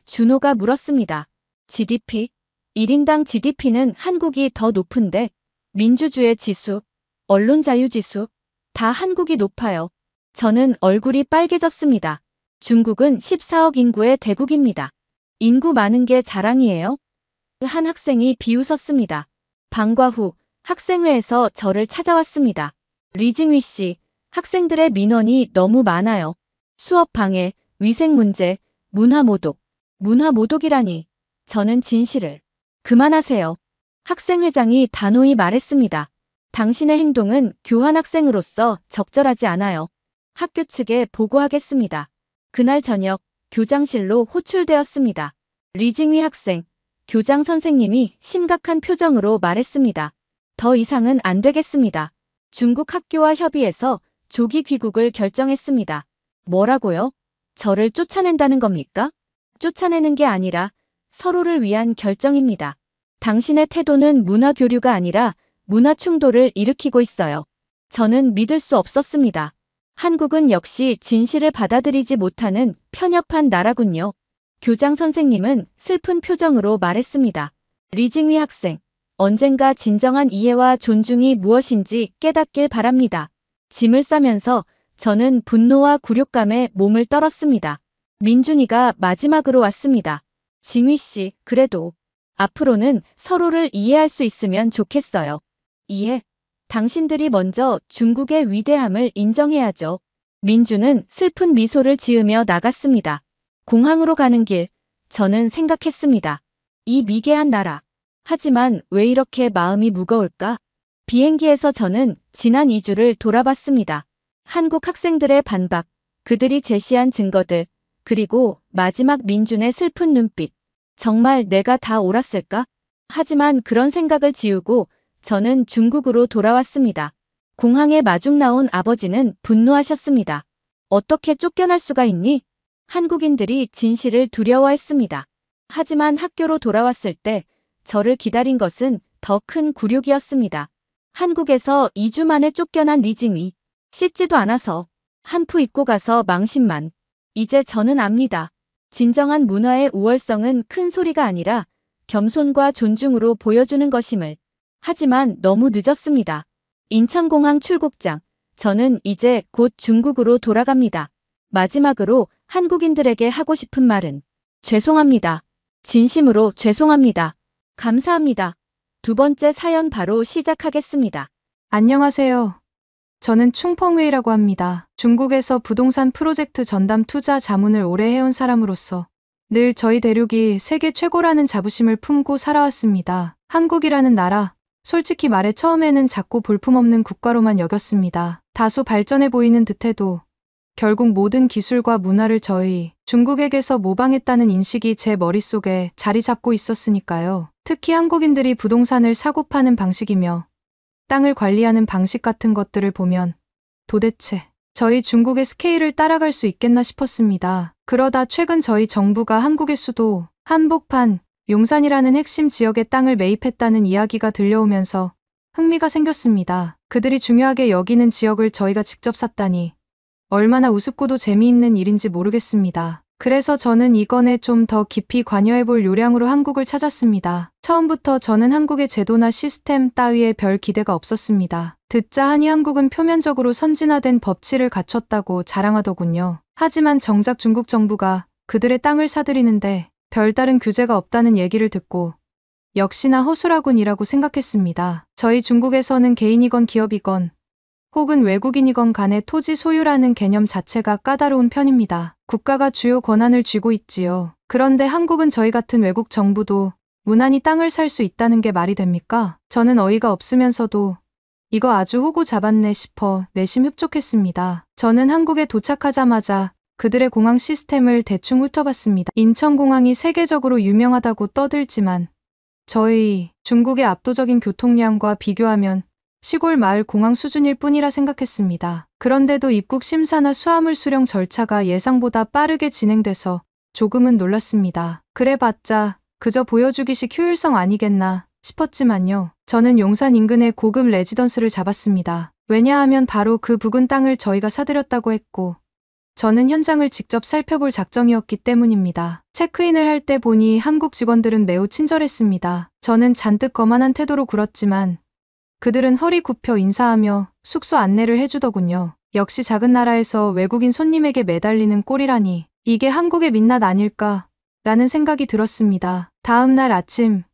준호가 물었습니다. GDP? 1인당 GDP는 한국이 더 높은데 민주주의 지수, 언론 자유 지수 다 한국이 높아요. 저는 얼굴이 빨개졌습니다. 중국은 14억 인구의 대국입니다. 인구 많은 게 자랑이에요? 한 학생이 비웃었습니다. 방과 후 학생회에서 저를 찾아왔습니다. 리징휘 씨, 학생들의 민원이 너무 많아요. 수업 방해, 위생 문제, 문화 모독. 문화 모독이라니. 저는 진실을. 그만하세요. 학생회장이 단호히 말했습니다. 당신의 행동은 교환학생으로서 적절하지 않아요. 학교 측에 보고하겠습니다. 그날 저녁 교장실로 호출되었습니다. 리징휘 학생, 교장 선생님이 심각한 표정으로 말했습니다. 더 이상은 안 되겠습니다. 중국 학교와 협의해서 조기 귀국을 결정했습니다. 뭐라고요? 저를 쫓아낸다는 겁니까? 쫓아내는 게 아니라 서로를 위한 결정입니다. 당신의 태도는 문화 교류가 아니라 문화 충돌을 일으키고 있어요. 저는 믿을 수 없었습니다. 한국은 역시 진실을 받아들이지 못하는 편협한 나라군요. 교장 선생님은 슬픈 표정으로 말했습니다. 리징위 학생, 언젠가 진정한 이해와 존중이 무엇인지 깨닫길 바랍니다. 짐을 싸면서 저는 분노와 굴욕감에 몸을 떨었습니다. 민준이가 마지막으로 왔습니다. 징위 씨, 그래도 앞으로는 서로를 이해할 수 있으면 좋겠어요. 이해? 당신들이 먼저 중국의 위대함을 인정해야죠. 민주는 슬픈 미소를 지으며 나갔습니다. 공항으로 가는 길, 저는 생각했습니다. 이 미개한 나라. 하지만 왜 이렇게 마음이 무거울까? 비행기에서 저는 지난 2주를 돌아봤습니다. 한국 학생들의 반박, 그들이 제시한 증거들, 그리고 마지막 민준의 슬픈 눈빛. 정말 내가 다 옳았을까? 하지만 그런 생각을 지우고 저는 중국으로 돌아왔습니다. 공항에 마중 나온 아버지는 분노하셨습니다. 어떻게 쫓겨날 수가 있니? 한국인들이 진실을 두려워했습니다. 하지만 학교로 돌아왔을 때 저를 기다린 것은 더 큰 굴욕이었습니다. 한국에서 2주 만에 쫓겨난 리징위. 씻지도 않아서 한푸 입고 가서 망신만. 이제 저는 압니다. 진정한 문화의 우월성은 큰 소리가 아니라 겸손과 존중으로 보여주는 것임을. 하지만 너무 늦었습니다. 인천공항 출국장. 저는 이제 곧 중국으로 돌아갑니다. 마지막으로 한국인들에게 하고 싶은 말은 죄송합니다. 진심으로 죄송합니다. 감사합니다. 두 번째 사연 바로 시작하겠습니다. 안녕하세요. 저는 충펑웨이라고 합니다. 중국에서 부동산 프로젝트 전담 투자 자문을 오래 해온 사람으로서 늘 저희 대륙이 세계 최고라는 자부심을 품고 살아왔습니다. 한국이라는 나라, 솔직히 말해 처음에는 작고 볼품없는 국가로만 여겼습니다. 다소 발전해 보이는 듯해도 결국 모든 기술과 문화를 저희 중국에게서 모방했다는 인식이 제 머릿속에 자리 잡고 있었으니까요. 특히 한국인들이 부동산을 사고 파는 방식이며 땅을 관리하는 방식 같은 것들을 보면 도대체 저희 중국의 스케일을 따라갈 수 있겠나 싶었습니다. 그러다 최근 저희 정부가 한국의 수도 한복판, 용산이라는 핵심 지역의 땅을 매입했다는 이야기가 들려오면서 흥미가 생겼습니다. 그들이 중요하게 여기는 지역을 저희가 직접 샀다니 얼마나 우습고도 재미있는 일인지 모르겠습니다. 그래서 저는 이건에 좀 더 깊이 관여해볼 요량으로 한국을 찾았습니다. 처음부터 저는 한국의 제도나 시스템 따위에 별 기대가 없었습니다. 듣자 하니 한국은 표면적으로 선진화된 법치를 갖췄다고 자랑하더군요. 하지만 정작 중국 정부가 그들의 땅을 사들이는데 별다른 규제가 없다는 얘기를 듣고 역시나 허술하군이라고 생각했습니다. 저희 중국에서는 개인이건 기업이건 혹은 외국인이건 간의 토지 소유라는 개념 자체가 까다로운 편입니다. 국가가 주요 권한을 쥐고 있지요. 그런데 한국은 저희 같은 외국 정부도 무난히 땅을 살 수 있다는 게 말이 됩니까? 저는 어이가 없으면서도 이거 아주 호구 잡았네 싶어 내심 흡족했습니다. 저는 한국에 도착하자마자 그들의 공항 시스템을 대충 훑어봤습니다. 인천공항이 세계적으로 유명하다고 떠들지만 저희 중국의 압도적인 교통량과 비교하면 시골 마을 공항 수준일 뿐이라 생각했습니다. 그런데도 입국 심사나 수화물 수령 절차가 예상보다 빠르게 진행돼서 조금은 놀랐습니다. 그래봤자 그저 보여주기식 효율성 아니겠나 싶었지만요. 저는 용산 인근의 고급 레지던스를 잡았습니다. 왜냐하면 바로 그 부근 땅을 저희가 사들였다고 했고 저는 현장을 직접 살펴볼 작정이었기 때문입니다. 체크인을 할 때 보니 한국 직원들은 매우 친절했습니다. 저는 잔뜩 거만한 태도로 굴었지만 그들은 허리 굽혀 인사하며 숙소 안내를 해주더군요. 역시 작은 나라에서 외국인 손님에게 매달리는 꼴이라니 이게 한국의 민낯 아닐까 라는 생각이 들었습니다. 다음 날 아침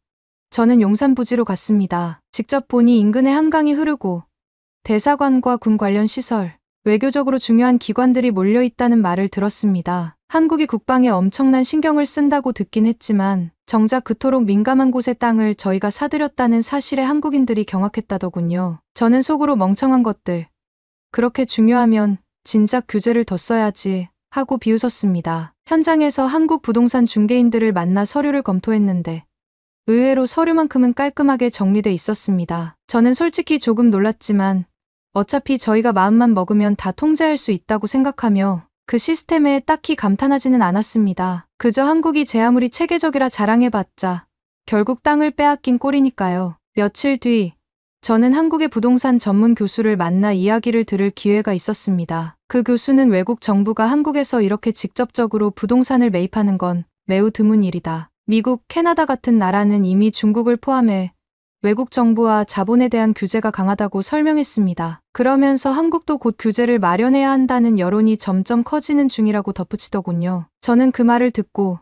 저는 용산 부지로 갔습니다. 직접 보니 인근에 한강이 흐르고 대사관과 군 관련 시설, 외교적으로 중요한 기관들이 몰려있다는 말을 들었습니다. 한국이 국방에 엄청난 신경을 쓴다고 듣긴 했지만 정작 그토록 민감한 곳의 땅을 저희가 사들였다는 사실에 한국인들이 경악했다더군요. 저는 속으로 멍청한 것들. 그렇게 중요하면 진작 규제를 더 써야지 하고 비웃었습니다. 현장에서 한국 부동산 중개인들을 만나 서류를 검토했는데 의외로 서류만큼은 깔끔하게 정리돼 있었습니다. 저는 솔직히 조금 놀랐지만 어차피 저희가 마음만 먹으면 다 통제할 수 있다고 생각하며 그 시스템에 딱히 감탄하지는 않았습니다. 그저 한국이 제 아무리 체계적이라 자랑해봤자 결국 땅을 빼앗긴 꼴이니까요. 며칠 뒤 저는 한국의 부동산 전문 교수를 만나 이야기를 들을 기회가 있었습니다. 그 교수는 외국 정부가 한국에서 이렇게 직접적으로 부동산을 매입하는 건 매우 드문 일이다. 미국, 캐나다 같은 나라는 이미 중국을 포함해 외국 정부와 자본에 대한 규제가 강하다고 설명했습니다. 그러면서 한국도 곧 규제를 마련해야 한다는 여론이 점점 커지는 중이라고 덧붙이더군요. 저는 그 말을 듣고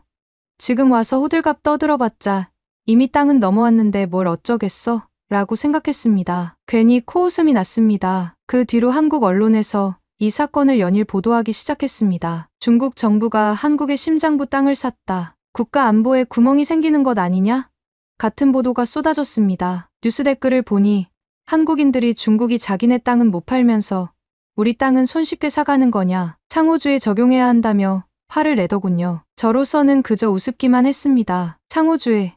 지금 와서 호들갑 떠들어봤자 이미 땅은 넘어왔는데 뭘 어쩌겠어? 라고 생각했습니다. 괜히 코웃음이 났습니다. 그 뒤로 한국 언론에서 이 사건을 연일 보도하기 시작했습니다. 중국 정부가 한국의 심장부 땅을 샀다. 국가 안보에 구멍이 생기는 것 아니냐? 같은 보도가 쏟아졌습니다. 뉴스 댓글을 보니 한국인들이 중국이 자기네 땅은 못 팔면서 우리 땅은 손쉽게 사가는 거냐, 창호주에 적용해야 한다며 화를 내더군요. 저로서는 그저 우습기만 했습니다. 창호주에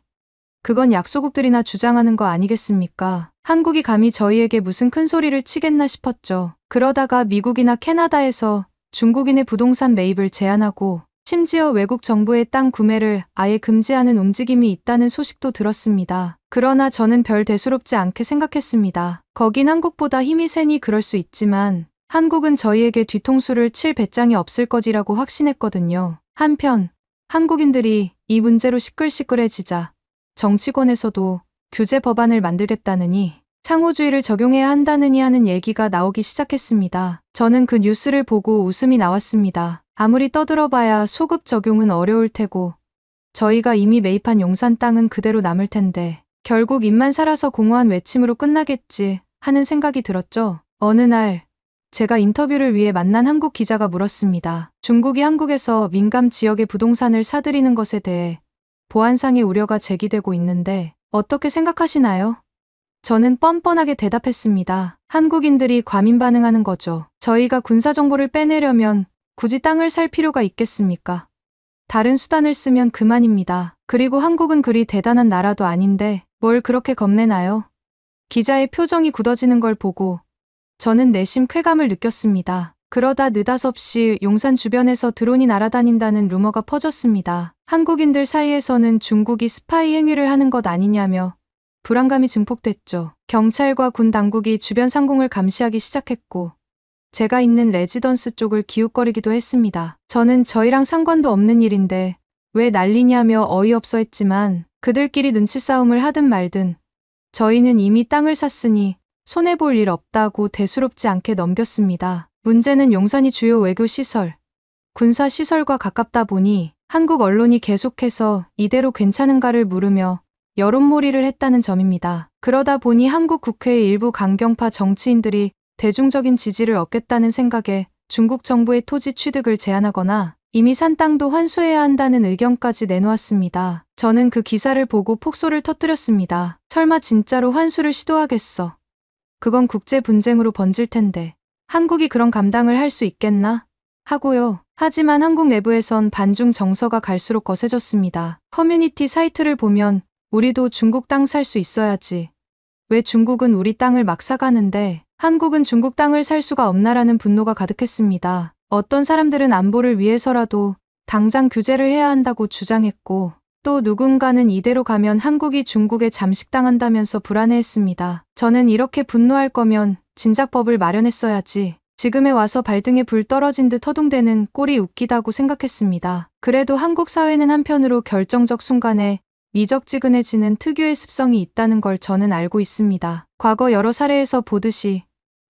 그건 약소국들이나 주장하는 거 아니겠습니까? 한국이 감히 저희에게 무슨 큰 소리를 치겠나 싶었죠. 그러다가 미국이나 캐나다에서 중국인의 부동산 매입을 제한하고 심지어 외국 정부의 땅 구매를 아예 금지하는 움직임이 있다는 소식도 들었습니다. 그러나 저는 별 대수롭지 않게 생각했습니다. 거긴 한국보다 힘이 세니 그럴 수 있지만 한국은 저희에게 뒤통수를 칠 배짱이 없을 거지라고 확신했거든요. 한편 한국인들이 이 문제로 시끌시끌해지자 정치권에서도 규제 법안을 만들겠다느니 창호주의를 적용해야 한다느니 하는 얘기가 나오기 시작했습니다. 저는 그 뉴스를 보고 웃음이 나왔습니다. 아무리 떠들어봐야 소급 적용은 어려울 테고 저희가 이미 매입한 용산 땅은 그대로 남을 텐데 결국 입만 살아서 공허한 외침으로 끝나겠지 하는 생각이 들었죠. 어느 날 제가 인터뷰를 위해 만난 한국 기자가 물었습니다. 중국이 한국에서 민감 지역의 부동산을 사들이는 것에 대해 보안상의 우려가 제기되고 있는데 어떻게 생각하시나요? 저는 뻔뻔하게 대답했습니다. 한국인들이 과민 반응하는 거죠. 저희가 군사정보를 빼내려면 굳이 땅을 살 필요가 있겠습니까? 다른 수단을 쓰면 그만입니다. 그리고 한국은 그리 대단한 나라도 아닌데 뭘 그렇게 겁내나요? 기자의 표정이 굳어지는 걸 보고 저는 내심 쾌감을 느꼈습니다. 그러다 느닷없이 용산 주변에서 드론이 날아다닌다는 루머가 퍼졌습니다. 한국인들 사이에서는 중국이 스파이 행위를 하는 것 아니냐며 불안감이 증폭됐죠. 경찰과 군 당국이 주변 상공을 감시하기 시작했고 제가 있는 레지던스 쪽을 기웃거리기도 했습니다. 저는 저희랑 상관도 없는 일인데 왜 난리냐며 어이없어 했지만 그들끼리 눈치 싸움을 하든 말든 저희는 이미 땅을 샀으니 손해볼 일 없다고 대수롭지 않게 넘겼습니다. 문제는 용산이 주요 외교시설, 군사시설과 가깝다 보니 한국 언론이 계속해서 이대로 괜찮은가를 물으며 여론몰이를 했다는 점입니다. 그러다 보니 한국 국회의 일부 강경파 정치인들이 대중적인 지지를 얻겠다는 생각에 중국 정부의 토지 취득을 제한하거나 이미 산 땅도 환수해야 한다는 의견까지 내놓았습니다. 저는 그 기사를 보고 폭소를 터뜨렸습니다. 설마 진짜로 환수를 시도하겠어? 그건 국제 분쟁으로 번질 텐데 한국이 그런 감당을 할 수 있겠나? 하고요. 하지만 한국 내부에선 반중 정서가 갈수록 거세졌습니다. 커뮤니티 사이트를 보면 우리도 중국 땅 살 수 있어야지. 왜 중국은 우리 땅을 막 사가는데 한국은 중국 땅을 살 수가 없나라는 분노가 가득했습니다. 어떤 사람들은 안보를 위해서라도 당장 규제를 해야 한다고 주장했고 또 누군가는 이대로 가면 한국이 중국에 잠식당한다면서 불안해했습니다. 저는 이렇게 분노할 거면 진작 법을 마련했어야지. 지금에 와서 발등에 불 떨어진 듯 허둥대는 꼴이 웃기다고 생각했습니다. 그래도 한국 사회는 한편으로 결정적 순간에 미적지근해지는 특유의 습성이 있다는 걸 저는 알고 있습니다. 과거 여러 사례에서 보듯이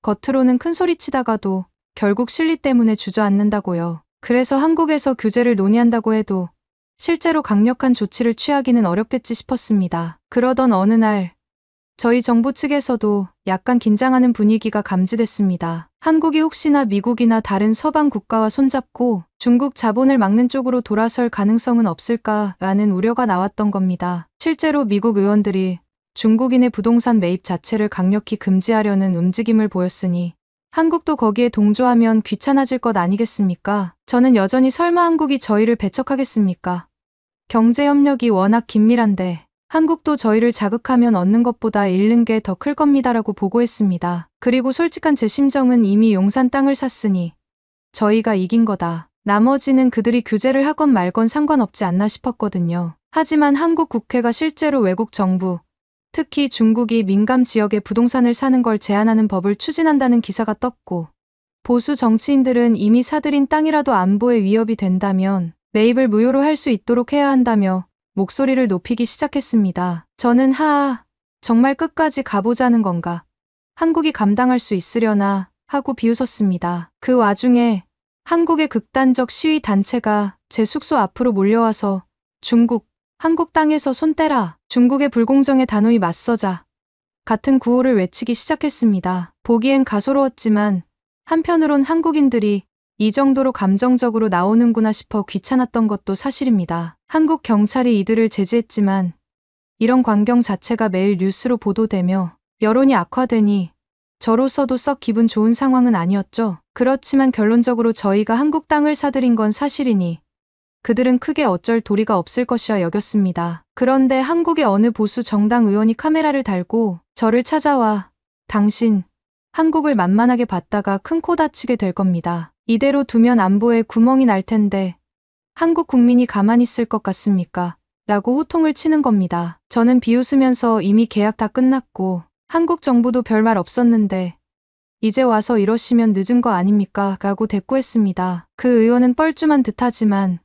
겉으로는 큰 소리치다가도 결국 실리 때문에 주저앉는다고요. 그래서 한국에서 규제를 논의한다고 해도 실제로 강력한 조치를 취하기는 어렵겠지 싶었습니다. 그러던 어느 날 저희 정부 측에서도 약간 긴장하는 분위기가 감지됐습니다. 한국이 혹시나 미국이나 다른 서방 국가와 손잡고 중국 자본을 막는 쪽으로 돌아설 가능성은 없을까라는 우려가 나왔던 겁니다. 실제로 미국 의원들이 중국인의 부동산 매입 자체를 강력히 금지하려는 움직임을 보였으니 한국도 거기에 동조하면 귀찮아질 것 아니겠습니까? 저는 여전히 설마 한국이 저희를 배척하겠습니까? 경제협력이 워낙 긴밀한데 한국도 저희를 자극하면 얻는 것보다 잃는 게 더 클 겁니다라고 보고했습니다. 그리고 솔직한 제 심정은 이미 용산 땅을 샀으니 저희가 이긴 거다. 나머지는 그들이 규제를 하건 말건 상관없지 않나 싶었거든요. 하지만 한국 국회가 실제로 외국 정부, 특히 중국이 민감 지역에 부동산을 사는 걸 제한하는 법을 추진한다는 기사가 떴고, 보수 정치인들은 이미 사들인 땅이라도 안보에 위협이 된다면 매입을 무효로 할 수 있도록 해야 한다며 목소리를 높이기 시작했습니다. 저는 정말 끝까지 가보자는 건가? 한국이 감당할 수 있으려나 하고 비웃었습니다. 그 와중에 한국의 극단적 시위 단체가 제 숙소 앞으로 몰려와서 한국 땅에서 손 떼라. 중국의 불공정에 단호히 맞서자. 같은 구호를 외치기 시작했습니다. 보기엔 가소로웠지만 한편으론 한국인들이 이 정도로 감정적으로 나오는구나 싶어 귀찮았던 것도 사실입니다. 한국 경찰이 이들을 제지했지만 이런 광경 자체가 매일 뉴스로 보도되며 여론이 악화되니 저로서도 썩 기분 좋은 상황은 아니었죠. 그렇지만 결론적으로 저희가 한국 땅을 사들인 건 사실이니 그들은 크게 어쩔 도리가 없을 것이라 여겼습니다. 그런데 한국의 어느 보수 정당 의원이 카메라를 달고 저를 찾아와 당신 한국을 만만하게 봤다가 큰 코 다치게 될 겁니다. 이대로 두면 안보에 구멍이 날 텐데 한국 국민이 가만히 있을 것 같습니까? 라고 호통을 치는 겁니다. 저는 비웃으면서 이미 계약 다 끝났고 한국 정부도 별말 없었는데 이제 와서 이러시면 늦은 거 아닙니까? 라고 대꾸했습니다. 그 의원은 뻘쭘한 듯하지만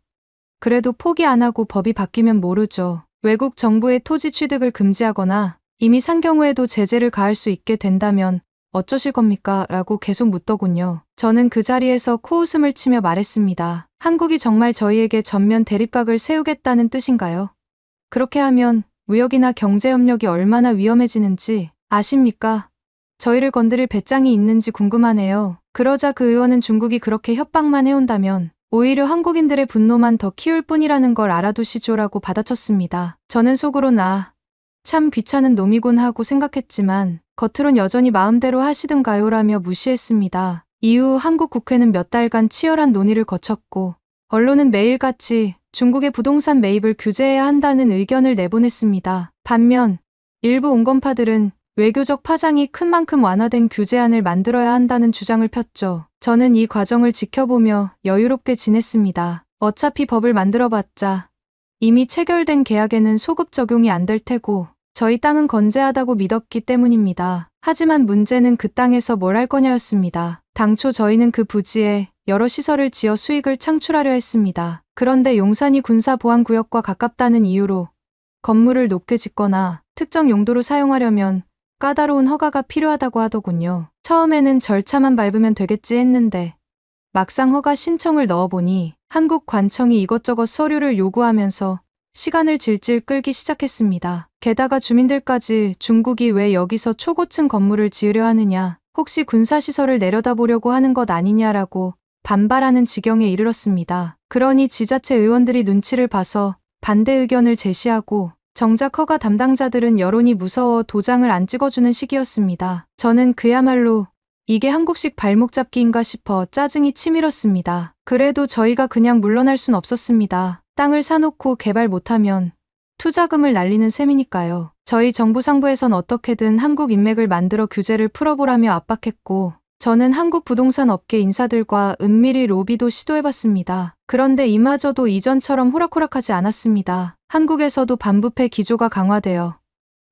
그래도 포기 안 하고 법이 바뀌면 모르죠. 외국 정부의 토지 취득을 금지하거나 이미 산 경우에도 제재를 가할 수 있게 된다면 어쩌실 겁니까? 라고 계속 묻더군요. 저는 그 자리에서 코웃음을 치며 말했습니다. 한국이 정말 저희에게 전면 대립각을 세우겠다는 뜻인가요? 그렇게 하면 무역이나 경제협력이 얼마나 위험해지는지 아십니까? 저희를 건드릴 배짱이 있는지 궁금하네요. 그러자 그 의원은 중국이 그렇게 협박만 해온다면 오히려 한국인들의 분노만 더 키울 뿐이라는 걸 알아두시죠라고 받아쳤습니다. 저는 속으로 참 귀찮은 놈이군 하고 생각했지만 겉으론 여전히 마음대로 하시든가요라며 무시했습니다. 이후 한국 국회는 몇 달간 치열한 논의를 거쳤고 언론은 매일같이 중국의 부동산 매입을 규제해야 한다는 의견을 내보냈습니다. 반면 일부 온건파들은 외교적 파장이 큰 만큼 완화된 규제안을 만들어야 한다는 주장을 폈죠. 저는 이 과정을 지켜보며 여유롭게 지냈습니다. 어차피 법을 만들어봤자 이미 체결된 계약에는 소급 적용이 안 될 테고 저희 땅은 건재하다고 믿었기 때문입니다. 하지만 문제는 그 땅에서 뭘 할 거냐였습니다. 당초 저희는 그 부지에 여러 시설을 지어 수익을 창출하려 했습니다. 그런데 용산이 군사보안구역과 가깝다는 이유로 건물을 높게 짓거나 특정 용도로 사용하려면 까다로운 허가가 필요하다고 하더군요. 처음에는 절차만 밟으면 되겠지 했는데 막상 허가 신청을 넣어보니 한국 관청이 이것저것 서류를 요구하면서 시간을 질질 끌기 시작했습니다. 게다가 주민들까지 중국이 왜 여기서 초고층 건물을 지으려 하느냐, 혹시 군사시설을 내려다보려고 하는 것 아니냐라고 반발하는 지경에 이르렀습니다. 그러니 지자체 의원들이 눈치를 봐서 반대 의견을 제시하고 정작 허가 담당자들은 여론이 무서워 도장을 안 찍어주는 시기였습니다. 저는 그야말로 이게 한국식 발목 잡기인가 싶어 짜증이 치밀었습니다. 그래도 저희가 그냥 물러날 순 없었습니다. 땅을 사놓고 개발 못하면 투자금을 날리는 셈이니까요. 저희 정부 상부에선 어떻게든 한국 인맥을 만들어 규제를 풀어보라며 압박했고 저는 한국 부동산 업계 인사들과 은밀히 로비도 시도해봤습니다. 그런데 이마저도 이전처럼 호락호락하지 않았습니다. 한국에서도 반부패 기조가 강화되어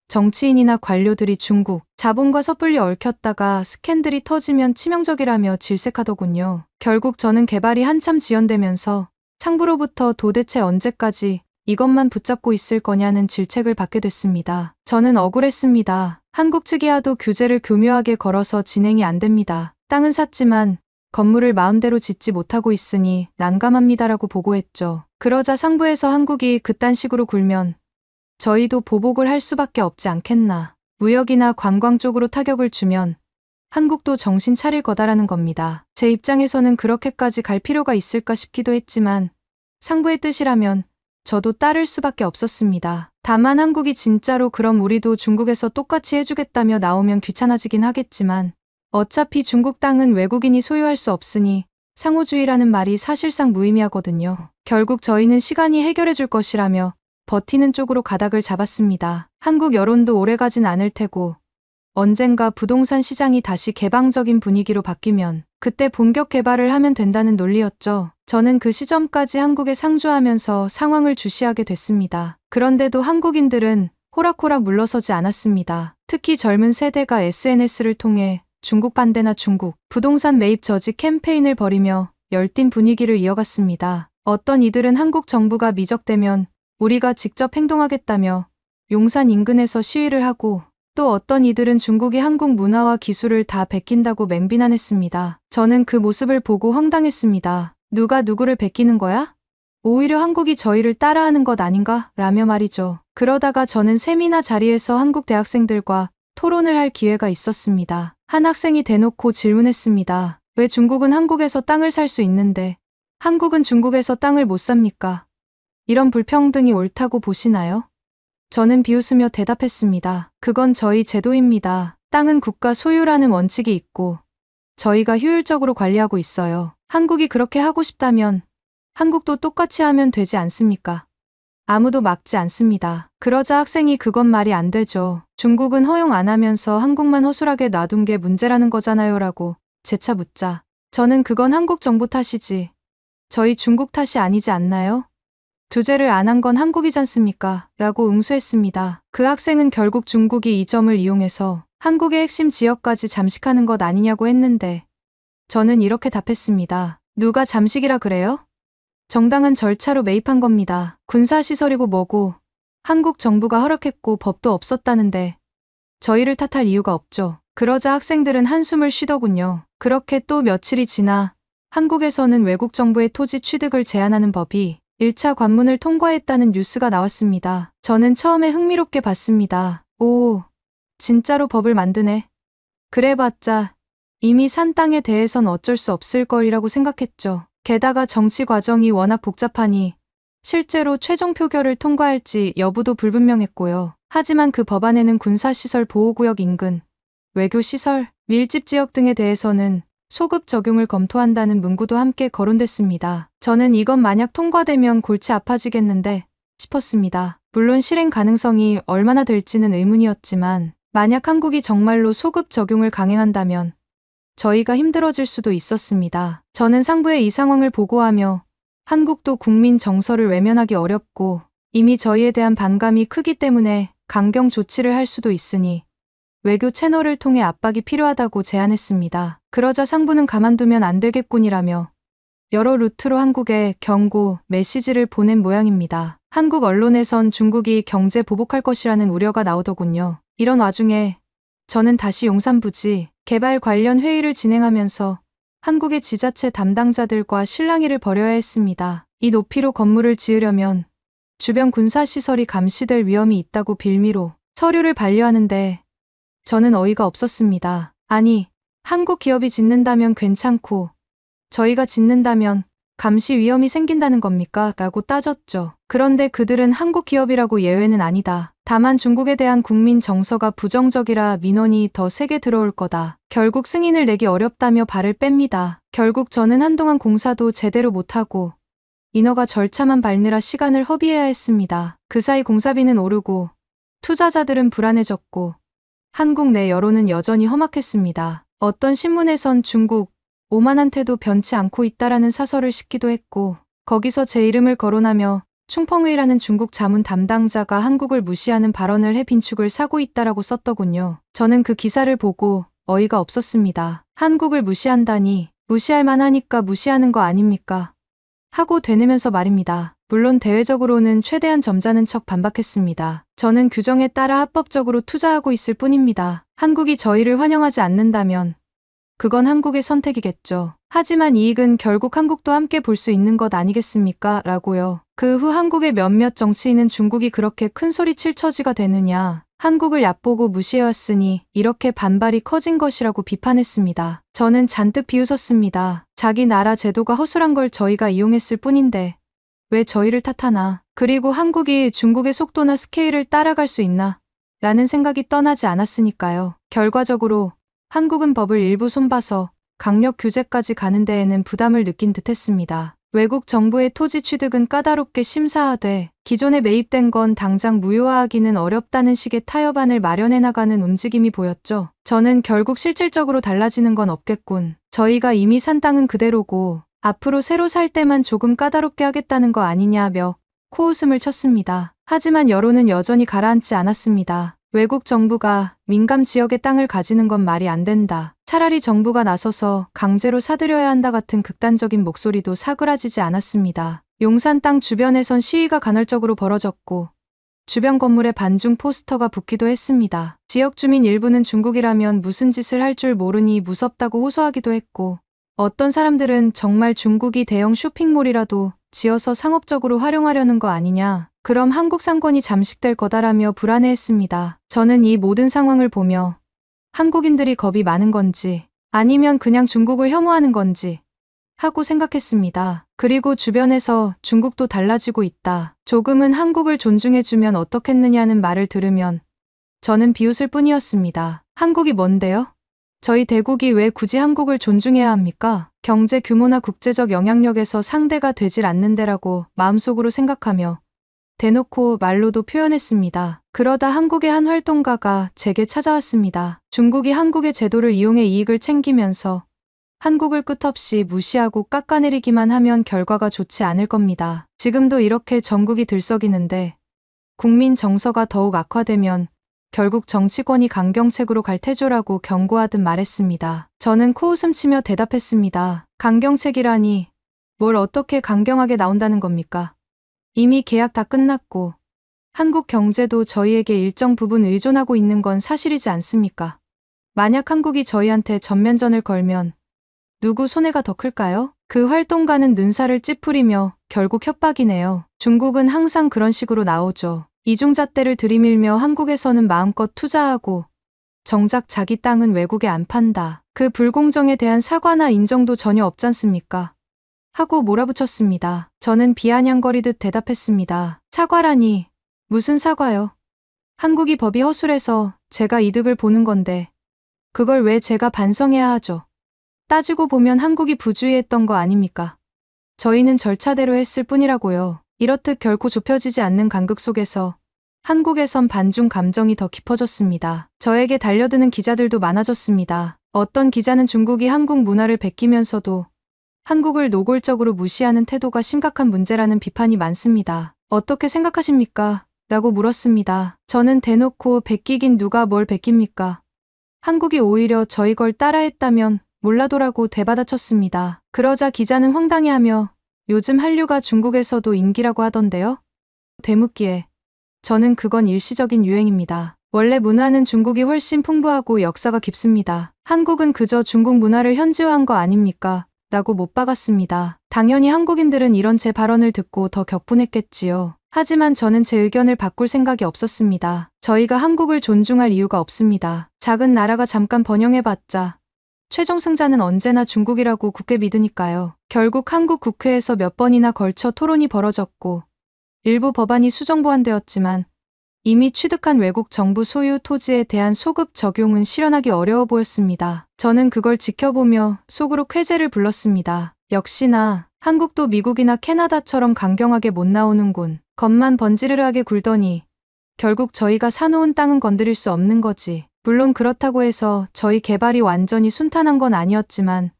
정치인이나 관료들이 중국 자본과 섣불리 얽혔다가 스캔들이 터지면 치명적이라며 질색하더군요. 결국 저는 개발이 한참 지연되면서 상부로부터 도대체 언제까지 이것만 붙잡고 있을 거냐는 질책을 받게 됐습니다. 저는 억울했습니다. 한국 측이 하도 규제를 교묘하게 걸어서 진행이 안 됩니다. 땅은 샀지만 건물을 마음대로 짓지 못하고 있으니 난감합니다라고 보고했죠. 그러자 상부에서 한국이 그딴 식으로 굴면 저희도 보복을 할 수밖에 없지 않겠나. 무역이나 관광 쪽으로 타격을 주면 한국도 정신 차릴 거다라는 겁니다. 제 입장에서는 그렇게까지 갈 필요가 있을까 싶기도 했지만 상부의 뜻이라면 저도 따를 수밖에 없었습니다. 다만 한국이 진짜로 그럼 우리도 중국에서 똑같이 해주겠다며 나오면 귀찮아지긴 하겠지만 어차피 중국 땅은 외국인이 소유할 수 없으니 상호주의라는 말이 사실상 무의미하거든요. 결국 저희는 시간이 해결해 줄 것이라며 버티는 쪽으로 가닥을 잡았습니다. 한국 여론도 오래가진 않을 테고 언젠가 부동산 시장이 다시 개방적인 분위기로 바뀌면 그때 본격 개발을 하면 된다는 논리였죠. 저는 그 시점까지 한국에 상주하면서 상황을 주시하게 됐습니다. 그런데도 한국인들은 호락호락 물러서지 않았습니다. 특히 젊은 세대가 SNS를 통해 중국 반대나 중국 부동산 매입 저지 캠페인을 벌이며 열띤 분위기를 이어갔습니다. 어떤 이들은 한국 정부가 미적되면 우리가 직접 행동하겠다며 용산 인근에서 시위를 하고, 또 어떤 이들은 중국이 한국 문화와 기술을 다 베낀다고 맹비난했습니다. 저는 그 모습을 보고 황당했습니다. 누가 누구를 베끼는 거야? 오히려 한국이 저희를 따라하는 것 아닌가? 라며 말이죠. 그러다가 저는 세미나 자리에서 한국 대학생들과 토론을 할 기회가 있었습니다. 한 학생이 대놓고 질문했습니다. 왜 중국은 한국에서 땅을 살 수 있는데 한국은 중국에서 땅을 못 삽니까? 이런 불평등이 옳다고 보시나요? 저는 비웃으며 대답했습니다. 그건 저희 제도입니다. 땅은 국가 소유라는 원칙이 있고 저희가 효율적으로 관리하고 있어요. 한국이 그렇게 하고 싶다면 한국도 똑같이 하면 되지 않습니까? 아무도 막지 않습니다. 그러자 학생이 그건 말이 안 되죠. 중국은 허용 안 하면서 한국만 허술하게 놔둔 게 문제라는 거잖아요 라고 재차 묻자 저는 그건 한국 정부 탓이지 저희 중국 탓이 아니지 않나요? 규제를 안 한 건 한국이잖습니까? 라고 응수했습니다. 그 학생은 결국 중국이 이 점을 이용해서 한국의 핵심 지역까지 잠식하는 것 아니냐고 했는데 저는 이렇게 답했습니다. 누가 잠식이라 그래요? 정당한 절차로 매입한 겁니다. 군사시설이고 뭐고 한국 정부가 허락했고 법도 없었다는데 저희를 탓할 이유가 없죠. 그러자 학생들은 한숨을 쉬더군요. 그렇게 또 며칠이 지나 한국에서는 외국 정부의 토지 취득을 제한하는 법이 1차 관문을 통과했다는 뉴스가 나왔습니다. 저는 처음에 흥미롭게 봤습니다. 오, 진짜로 법을 만드네. 그래봤자 이미 산 땅에 대해선 어쩔 수 없을 거리라고 생각했죠. 게다가 정치 과정이 워낙 복잡하니 실제로 최종 표결을 통과할지 여부도 불분명했고요. 하지만 그 법안에는 군사시설 보호구역 인근, 외교시설, 밀집지역 등에 대해서는 소급 적용을 검토한다는 문구도 함께 거론됐습니다. 저는 이건 만약 통과되면 골치 아파지겠는데 싶었습니다. 물론 실행 가능성이 얼마나 될지는 의문이었지만 만약 한국이 정말로 소급 적용을 강행한다면 저희가 힘들어질 수도 있었습니다. 저는 상부에 이 상황을 보고하며 한국도 국민 정서를 외면하기 어렵고 이미 저희에 대한 반감이 크기 때문에 강경 조치를 할 수도 있으니 외교 채널을 통해 압박이 필요하다고 제안했습니다. 그러자 상부는 가만두면 안 되겠군이라며 여러 루트로 한국에 경고, 메시지를 보낸 모양입니다. 한국 언론에선 중국이 경제 보복할 것이라는 우려가 나오더군요. 이런 와중에 저는 다시 용산 부지 개발 관련 회의를 진행하면서 한국의 지자체 담당자들과 실랑이를 벌여야 했습니다. 이 높이로 건물을 지으려면 주변 군사시설이 감시될 위험이 있다고 빌미로 서류를 반려하는데 저는 어이가 없었습니다. 아니, 한국 기업이 짓는다면 괜찮고 저희가 짓는다면 감시 위험이 생긴다는 겁니까? 라고 따졌죠. 그런데 그들은 한국 기업이라고 예외는 아니다. 다만 중국에 대한 국민 정서가 부정적이라 민원이 더 세게 들어올 거다. 결국 승인을 내기 어렵다며 발을 뺍니다. 결국 저는 한동안 공사도 제대로 못하고 인허가 절차만 밟느라 시간을 허비해야 했습니다. 그 사이 공사비는 오르고 투자자들은 불안해졌고 한국 내 여론은 여전히 험악했습니다. 어떤 신문에선 중국 오만한테도 변치 않고 있다라는 사설을 싣기도 했고 거기서 제 이름을 거론하며 충펑웨이라는 중국 자문 담당자가 한국을 무시하는 발언을 해 빈축을 사고 있다라고 썼더군요. 저는 그 기사를 보고 어이가 없었습니다. 한국을 무시한다니 무시할 만하니까 무시하는 거 아닙니까? 하고 되뇌면서 말입니다. 물론 대외적으로는 최대한 점잖은 척 반박했습니다. 저는 규정에 따라 합법적으로 투자하고 있을 뿐입니다. 한국이 저희를 환영하지 않는다면 그건 한국의 선택이겠죠. 하지만 이익은 결국 한국도 함께 볼 수 있는 것 아니겠습니까? 라고요. 그 후 한국의 몇몇 정치인은 중국이 그렇게 큰 소리 칠 처지가 되느냐. 한국을 얕보고 무시해왔으니 이렇게 반발이 커진 것이라고 비판했습니다. 저는 잔뜩 비웃었습니다. 자기 나라 제도가 허술한 걸 저희가 이용했을 뿐인데 왜 저희를 탓하나. 그리고 한국이 중국의 속도나 스케일을 따라갈 수 있나? 라는 생각이 떠나지 않았으니까요. 결과적으로 한국은 법을 일부 손봐서 강력 규제까지 가는 데에는 부담을 느낀 듯 했습니다. 외국 정부의 토지 취득은 까다롭게 심사하되 기존에 매입된 건 당장 무효화하기는 어렵다는 식의 타협안을 마련해 나가는 움직임이 보였죠. 저는 결국 실질적으로 달라지는 건 없겠군. 저희가 이미 산 땅은 그대로고 앞으로 새로 살 때만 조금 까다롭게 하겠다는 거 아니냐며 코웃음을 쳤습니다. 하지만 여론은 여전히 가라앉지 않았습니다. 외국 정부가 민감 지역의 땅을 가지는 건 말이 안 된다. 차라리 정부가 나서서 강제로 사들여야 한다 같은 극단적인 목소리도 사그라지지 않았습니다. 용산 땅 주변에선 시위가 간헐적으로 벌어졌고 주변 건물에 반중 포스터가 붙기도 했습니다. 지역 주민 일부는 중국이라면 무슨 짓을 할 줄 모르니 무섭다고 호소하기도 했고 어떤 사람들은 정말 중국이 대형 쇼핑몰이라도 지어서 상업적으로 활용하려는 거 아니냐. 그럼 한국 상권이 잠식될 거다라며 불안해했습니다. 저는 이 모든 상황을 보며 한국인들이 겁이 많은 건지 아니면 그냥 중국을 혐오하는 건지 하고 생각했습니다. 그리고 주변에서 중국도 달라지고 있다. 조금은 한국을 존중해주면 어떻겠느냐는 말을 들으면 저는 비웃을 뿐이었습니다. 한국이 뭔데요? 저희 대국이 왜 굳이 한국을 존중해야 합니까? 경제 규모나 국제적 영향력에서 상대가 되질 않는데라고 마음속으로 생각하며 대놓고 말로도 표현했습니다. 그러다 한국의 한 활동가가 제게 찾아왔습니다. 중국이 한국의 제도를 이용해 이익을 챙기면서 한국을 끝없이 무시하고 깎아내리기만 하면 결과가 좋지 않을 겁니다. 지금도 이렇게 전국이 들썩이는데 국민 정서가 더욱 악화되면 결국 정치권이 강경책으로 갈 태조라고 경고하듯 말했습니다. 저는 코웃음 치며 대답했습니다. 강경책이라니 뭘 어떻게 강경하게 나온다는 겁니까? 이미 계약 다 끝났고 한국 경제도 저희에게 일정 부분 의존하고 있는 건 사실이지 않습니까? 만약 한국이 저희한테 전면전을 걸면 누구 손해가 더 클까요? 그 활동가는 눈살을 찌푸리며 결국 협박이네요. 중국은 항상 그런 식으로 나오죠. 이중잣대를 들이밀며 한국에서는 마음껏 투자하고 정작 자기 땅은 외국에 안 판다. 그 불공정에 대한 사과나 인정도 전혀 없잖습니까? 하고 몰아붙였습니다. 저는 비아냥거리듯 대답했습니다. 사과라니 무슨 사과요? 한국이 법이 허술해서 제가 이득을 보는 건데 그걸 왜 제가 반성해야 하죠? 따지고 보면 한국이 부주의했던 거 아닙니까? 저희는 절차대로 했을 뿐이라고요. 이렇듯 결코 좁혀지지 않는 간극 속에서 한국에선 반중 감정이 더 깊어졌습니다. 저에게 달려드는 기자들도 많아졌습니다. 어떤 기자는 중국이 한국 문화를 베끼면서도 한국을 노골적으로 무시하는 태도가 심각한 문제라는 비판이 많습니다. 어떻게 생각하십니까? 라고 물었습니다. 저는 대놓고 베끼긴 누가 뭘 베낍니까? 한국이 오히려 저희 걸 따라했다면 몰라도라고 되받아쳤습니다. 그러자 기자는 황당해하며 요즘 한류가 중국에서도 인기라고 하던데요? 되묻기에 저는 그건 일시적인 유행입니다. 원래 문화는 중국이 훨씬 풍부하고 역사가 깊습니다. 한국은 그저 중국 문화를 현지화한 거 아닙니까? 라고 못 박았습니다. 당연히 한국인들은 이런 제 발언을 듣고 더 격분했겠지요. 하지만 저는 제 의견을 바꿀 생각이 없었습니다. 저희가 한국을 존중할 이유가 없습니다. 작은 나라가 잠깐 번영해봤자 최종 승자는 언제나 중국이라고 굳게 믿으니까요. 결국 한국 국회에서 몇 번이나 걸쳐 토론이 벌어졌고 일부 법안이 수정보완되었지만 이미 취득한 외국 정부 소유 토지에 대한 소급 적용은 실현하기 어려워 보였습니다. 저는 그걸 지켜보며 속으로 쾌재를 불렀습니다. 역시나 한국도 미국이나 캐나다처럼 강경하게 못 나오는군. 겉만 번지르르하게 굴더니 결국 저희가 사놓은 땅은 건드릴 수 없는 거지. 물론 그렇다고 해서 저희 개발이 완전히 순탄한 건 아니었지만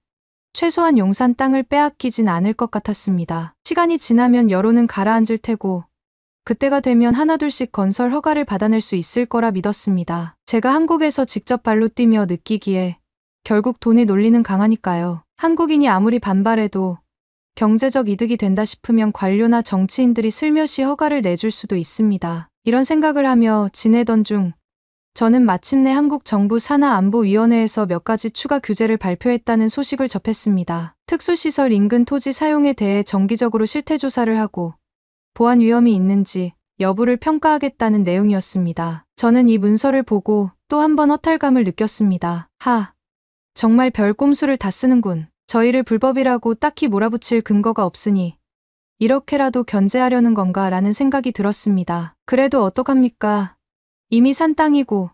최소한 용산 땅을 빼앗기진 않을 것 같았습니다. 시간이 지나면 여론은 가라앉을 테고 그때가 되면 하나둘씩 건설 허가를 받아낼 수 있을 거라 믿었습니다. 제가 한국에서 직접 발로 뛰며 느끼기에 결국 돈의 논리는 강하니까요. 한국인이 아무리 반발해도 경제적 이득이 된다 싶으면 관료나 정치인들이 슬며시 허가를 내줄 수도 있습니다. 이런 생각을 하며 지내던 중 저는 마침내 한국 정부 산하안보위원회에서 몇 가지 추가 규제를 발표했다는 소식을 접했습니다. 특수시설 인근 토지 사용에 대해 정기적으로 실태조사를 하고 보안 위험이 있는지 여부를 평가하겠다는 내용이었습니다. 저는 이 문서를 보고 또 한 번 허탈감을 느꼈습니다. 정말 별 꼼수를 다 쓰는군. 저희를 불법이라고 딱히 몰아붙일 근거가 없으니 이렇게라도 견제하려는 건가 라는 생각이 들었습니다. 그래도 어떡합니까? 이미 산 땅이고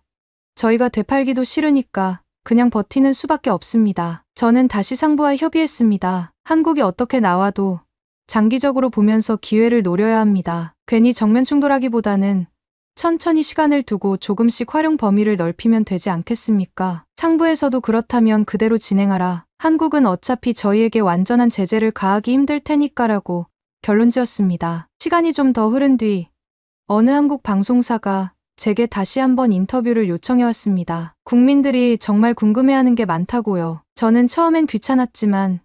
저희가 되팔기도 싫으니까 그냥 버티는 수밖에 없습니다. 저는 다시 상부와 협의했습니다. 한국이 어떻게 나와도 장기적으로 보면서 기회를 노려야 합니다. 괜히 정면 충돌하기보다는 천천히 시간을 두고 조금씩 활용 범위를 넓히면 되지 않겠습니까? 상부에서도 그렇다면 그대로 진행하라. 한국은 어차피 저희에게 완전한 제재를 가하기 힘들 테니까라고 결론지었습니다. 시간이 좀 더 흐른 뒤 어느 한국 방송사가 제게 다시 한번 인터뷰를 요청해왔습니다. 국민들이 정말 궁금해하는 게 많다고요. 저는 처음엔 귀찮았지만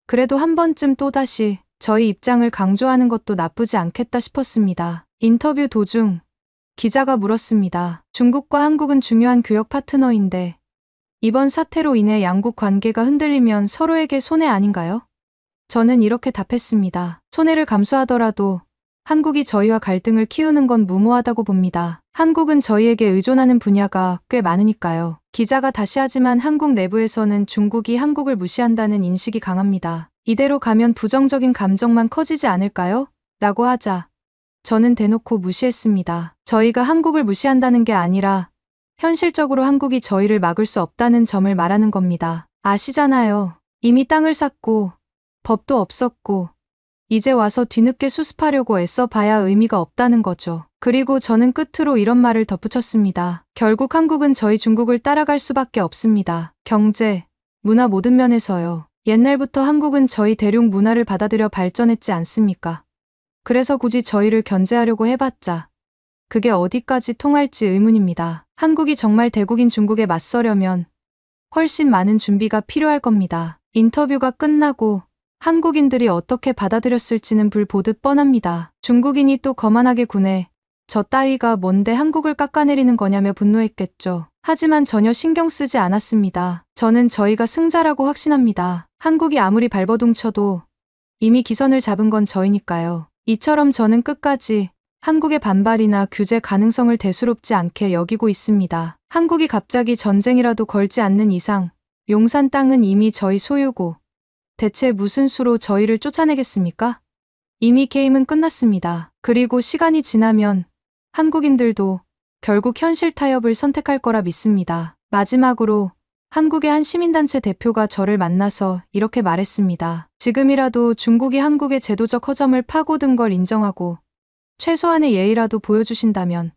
그래도 한 번쯤 또다시 저희 입장을 강조하는 것도 나쁘지 않겠다 싶었습니다. 인터뷰 도중 기자가 물었습니다. 중국과 한국은 중요한 교역 파트너인데 이번 사태로 인해 양국 관계가 흔들리면 서로에게 손해 아닌가요? 저는 이렇게 답했습니다. 손해를 감수하더라도 한국이 저희와 갈등을 키우는 건 무모하다고 봅니다. 한국은 저희에게 의존하는 분야가 꽤 많으니까요. 기자가 다시 하지만 한국 내부에서는 중국이 한국을 무시한다는 인식이 강합니다. 이대로 가면 부정적인 감정만 커지지 않을까요? 라고 하자 저는 대놓고 무시했습니다. 저희가 한국을 무시한다는 게 아니라 현실적으로 한국이 저희를 막을 수 없다는 점을 말하는 겁니다. 아시잖아요. 이미 땅을 샀고 법도 없었고 이제 와서 뒤늦게 수습하려고 애써봐야 의미가 없다는 거죠. 그리고 저는 끝으로 이런 말을 덧붙였습니다. 결국 한국은 저희 중국을 따라갈 수밖에 없습니다. 경제, 문화 모든 면에서요. 옛날부터 한국은 저희 대륙 문화를 받아들여 발전했지 않습니까? 그래서 굳이 저희를 견제하려고 해봤자 그게 어디까지 통할지 의문입니다. 한국이 정말 대국인 중국에 맞서려면 훨씬 많은 준비가 필요할 겁니다. 인터뷰가 끝나고 한국인들이 어떻게 받아들였을지는 불 보듯 뻔합니다. 중국인이 또 거만하게 군해 저 따위가 뭔데 한국을 깎아내리는 거냐며 분노했겠죠. 하지만 전혀 신경 쓰지 않았습니다. 저는 저희가 승자라고 확신합니다. 한국이 아무리 발버둥 쳐도 이미 기선을 잡은 건 저희니까요. 이처럼 저는 끝까지 한국의 반발이나 규제 가능성을 대수롭지 않게 여기고 있습니다. 한국이 갑자기 전쟁이라도 걸지 않는 이상 용산 땅은 이미 저희 소유고 대체 무슨 수로 저희를 쫓아내겠습니까? 이미 게임은 끝났습니다. 그리고 시간이 지나면 한국인들도 결국 현실 타협을 선택할 거라 믿습니다. 마지막으로 한국의 한 시민단체 대표가 저를 만나서 이렇게 말했습니다. 지금이라도 중국이 한국의 제도적 허점을 파고든 걸 인정하고 최소한의 예의라도 보여주신다면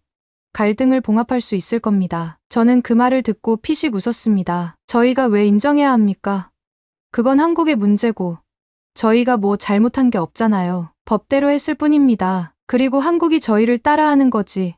갈등을 봉합할 수 있을 겁니다. 저는 그 말을 듣고 피식 웃었습니다. 저희가 왜 인정해야 합니까? 그건 한국의 문제고 저희가 뭐 잘못한 게 없잖아요. 법대로 했을 뿐입니다. 그리고 한국이 저희를 따라하는 거지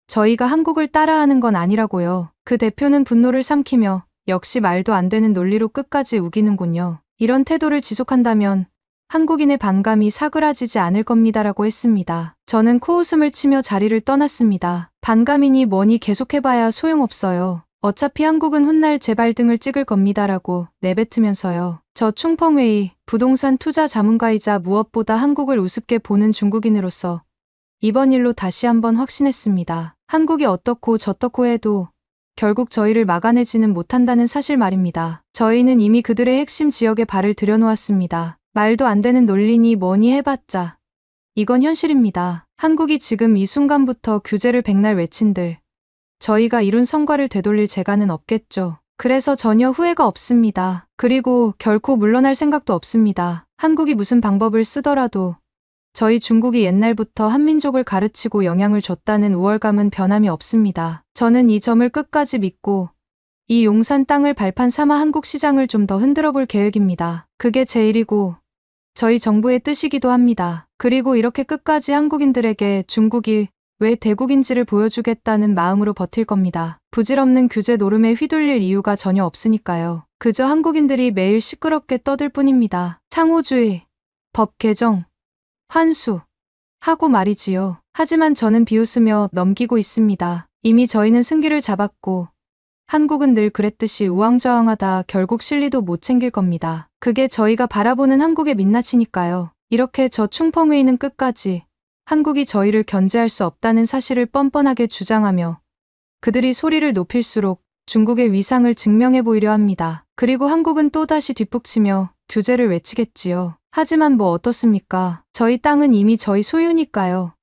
저희가 한국을 따라하는 건 아니라고요. 그 대표는 분노를 삼키며 역시 말도 안 되는 논리로 끝까지 우기는군요. 이런 태도를 지속한다면 한국인의 반감이 사그라지지 않을 겁니다라고 했습니다. 저는 코웃음을 치며 자리를 떠났습니다. 반감이니 뭐니 계속해봐야 소용없어요. 어차피 한국은 훗날 재발등을 찍을 겁니다라고 내뱉으면서요. 저 충펑웨이 부동산 투자 자문가이자 무엇보다 한국을 우습게 보는 중국인으로서 이번 일로 다시 한번 확신했습니다. 한국이 어떻고 저떻고 해도 결국 저희를 막아내지는 못한다는 사실 말입니다. 저희는 이미 그들의 핵심 지역에 발을 들여놓았습니다. 말도 안 되는 논리니 뭐니 해봤자 이건 현실입니다. 한국이 지금 이 순간부터 규제를 백날 외친들 저희가 이룬 성과를 되돌릴 재간은 없겠죠. 그래서 전혀 후회가 없습니다. 그리고 결코 물러날 생각도 없습니다. 한국이 무슨 방법을 쓰더라도 저희 중국이 옛날부터 한민족을 가르치고 영향을 줬다는 우월감은 변함이 없습니다. 저는 이 점을 끝까지 믿고 이 용산 땅을 발판 삼아 한국 시장을 좀 더 흔들어 볼 계획입니다. 그게 제 일이고 저희 정부의 뜻이기도 합니다. 그리고 이렇게 끝까지 한국인들에게 중국이 왜 대국인지를 보여주겠다는 마음으로 버틸 겁니다. 부질없는 규제 노름에 휘둘릴 이유가 전혀 없으니까요. 그저 한국인들이 매일 시끄럽게 떠들 뿐입니다. 상호주의, 법 개정, 환수 하고 말이지요. 하지만 저는 비웃으며 넘기고 있습니다. 이미 저희는 승기를 잡았고 한국은 늘 그랬듯이 우왕좌왕하다 결국 실리도 못 챙길 겁니다. 그게 저희가 바라보는 한국의 민낯이니까요. 이렇게 저 충펑회의는 끝까지 한국이 저희를 견제할 수 없다는 사실을 뻔뻔하게 주장하며 그들이 소리를 높일수록 중국의 위상을 증명해 보이려 합니다. 그리고 한국은 또다시 뒷북치며 규제를 외치겠지요. 하지만 뭐 어떻습니까? 저희 땅은 이미 저희 소유니까요.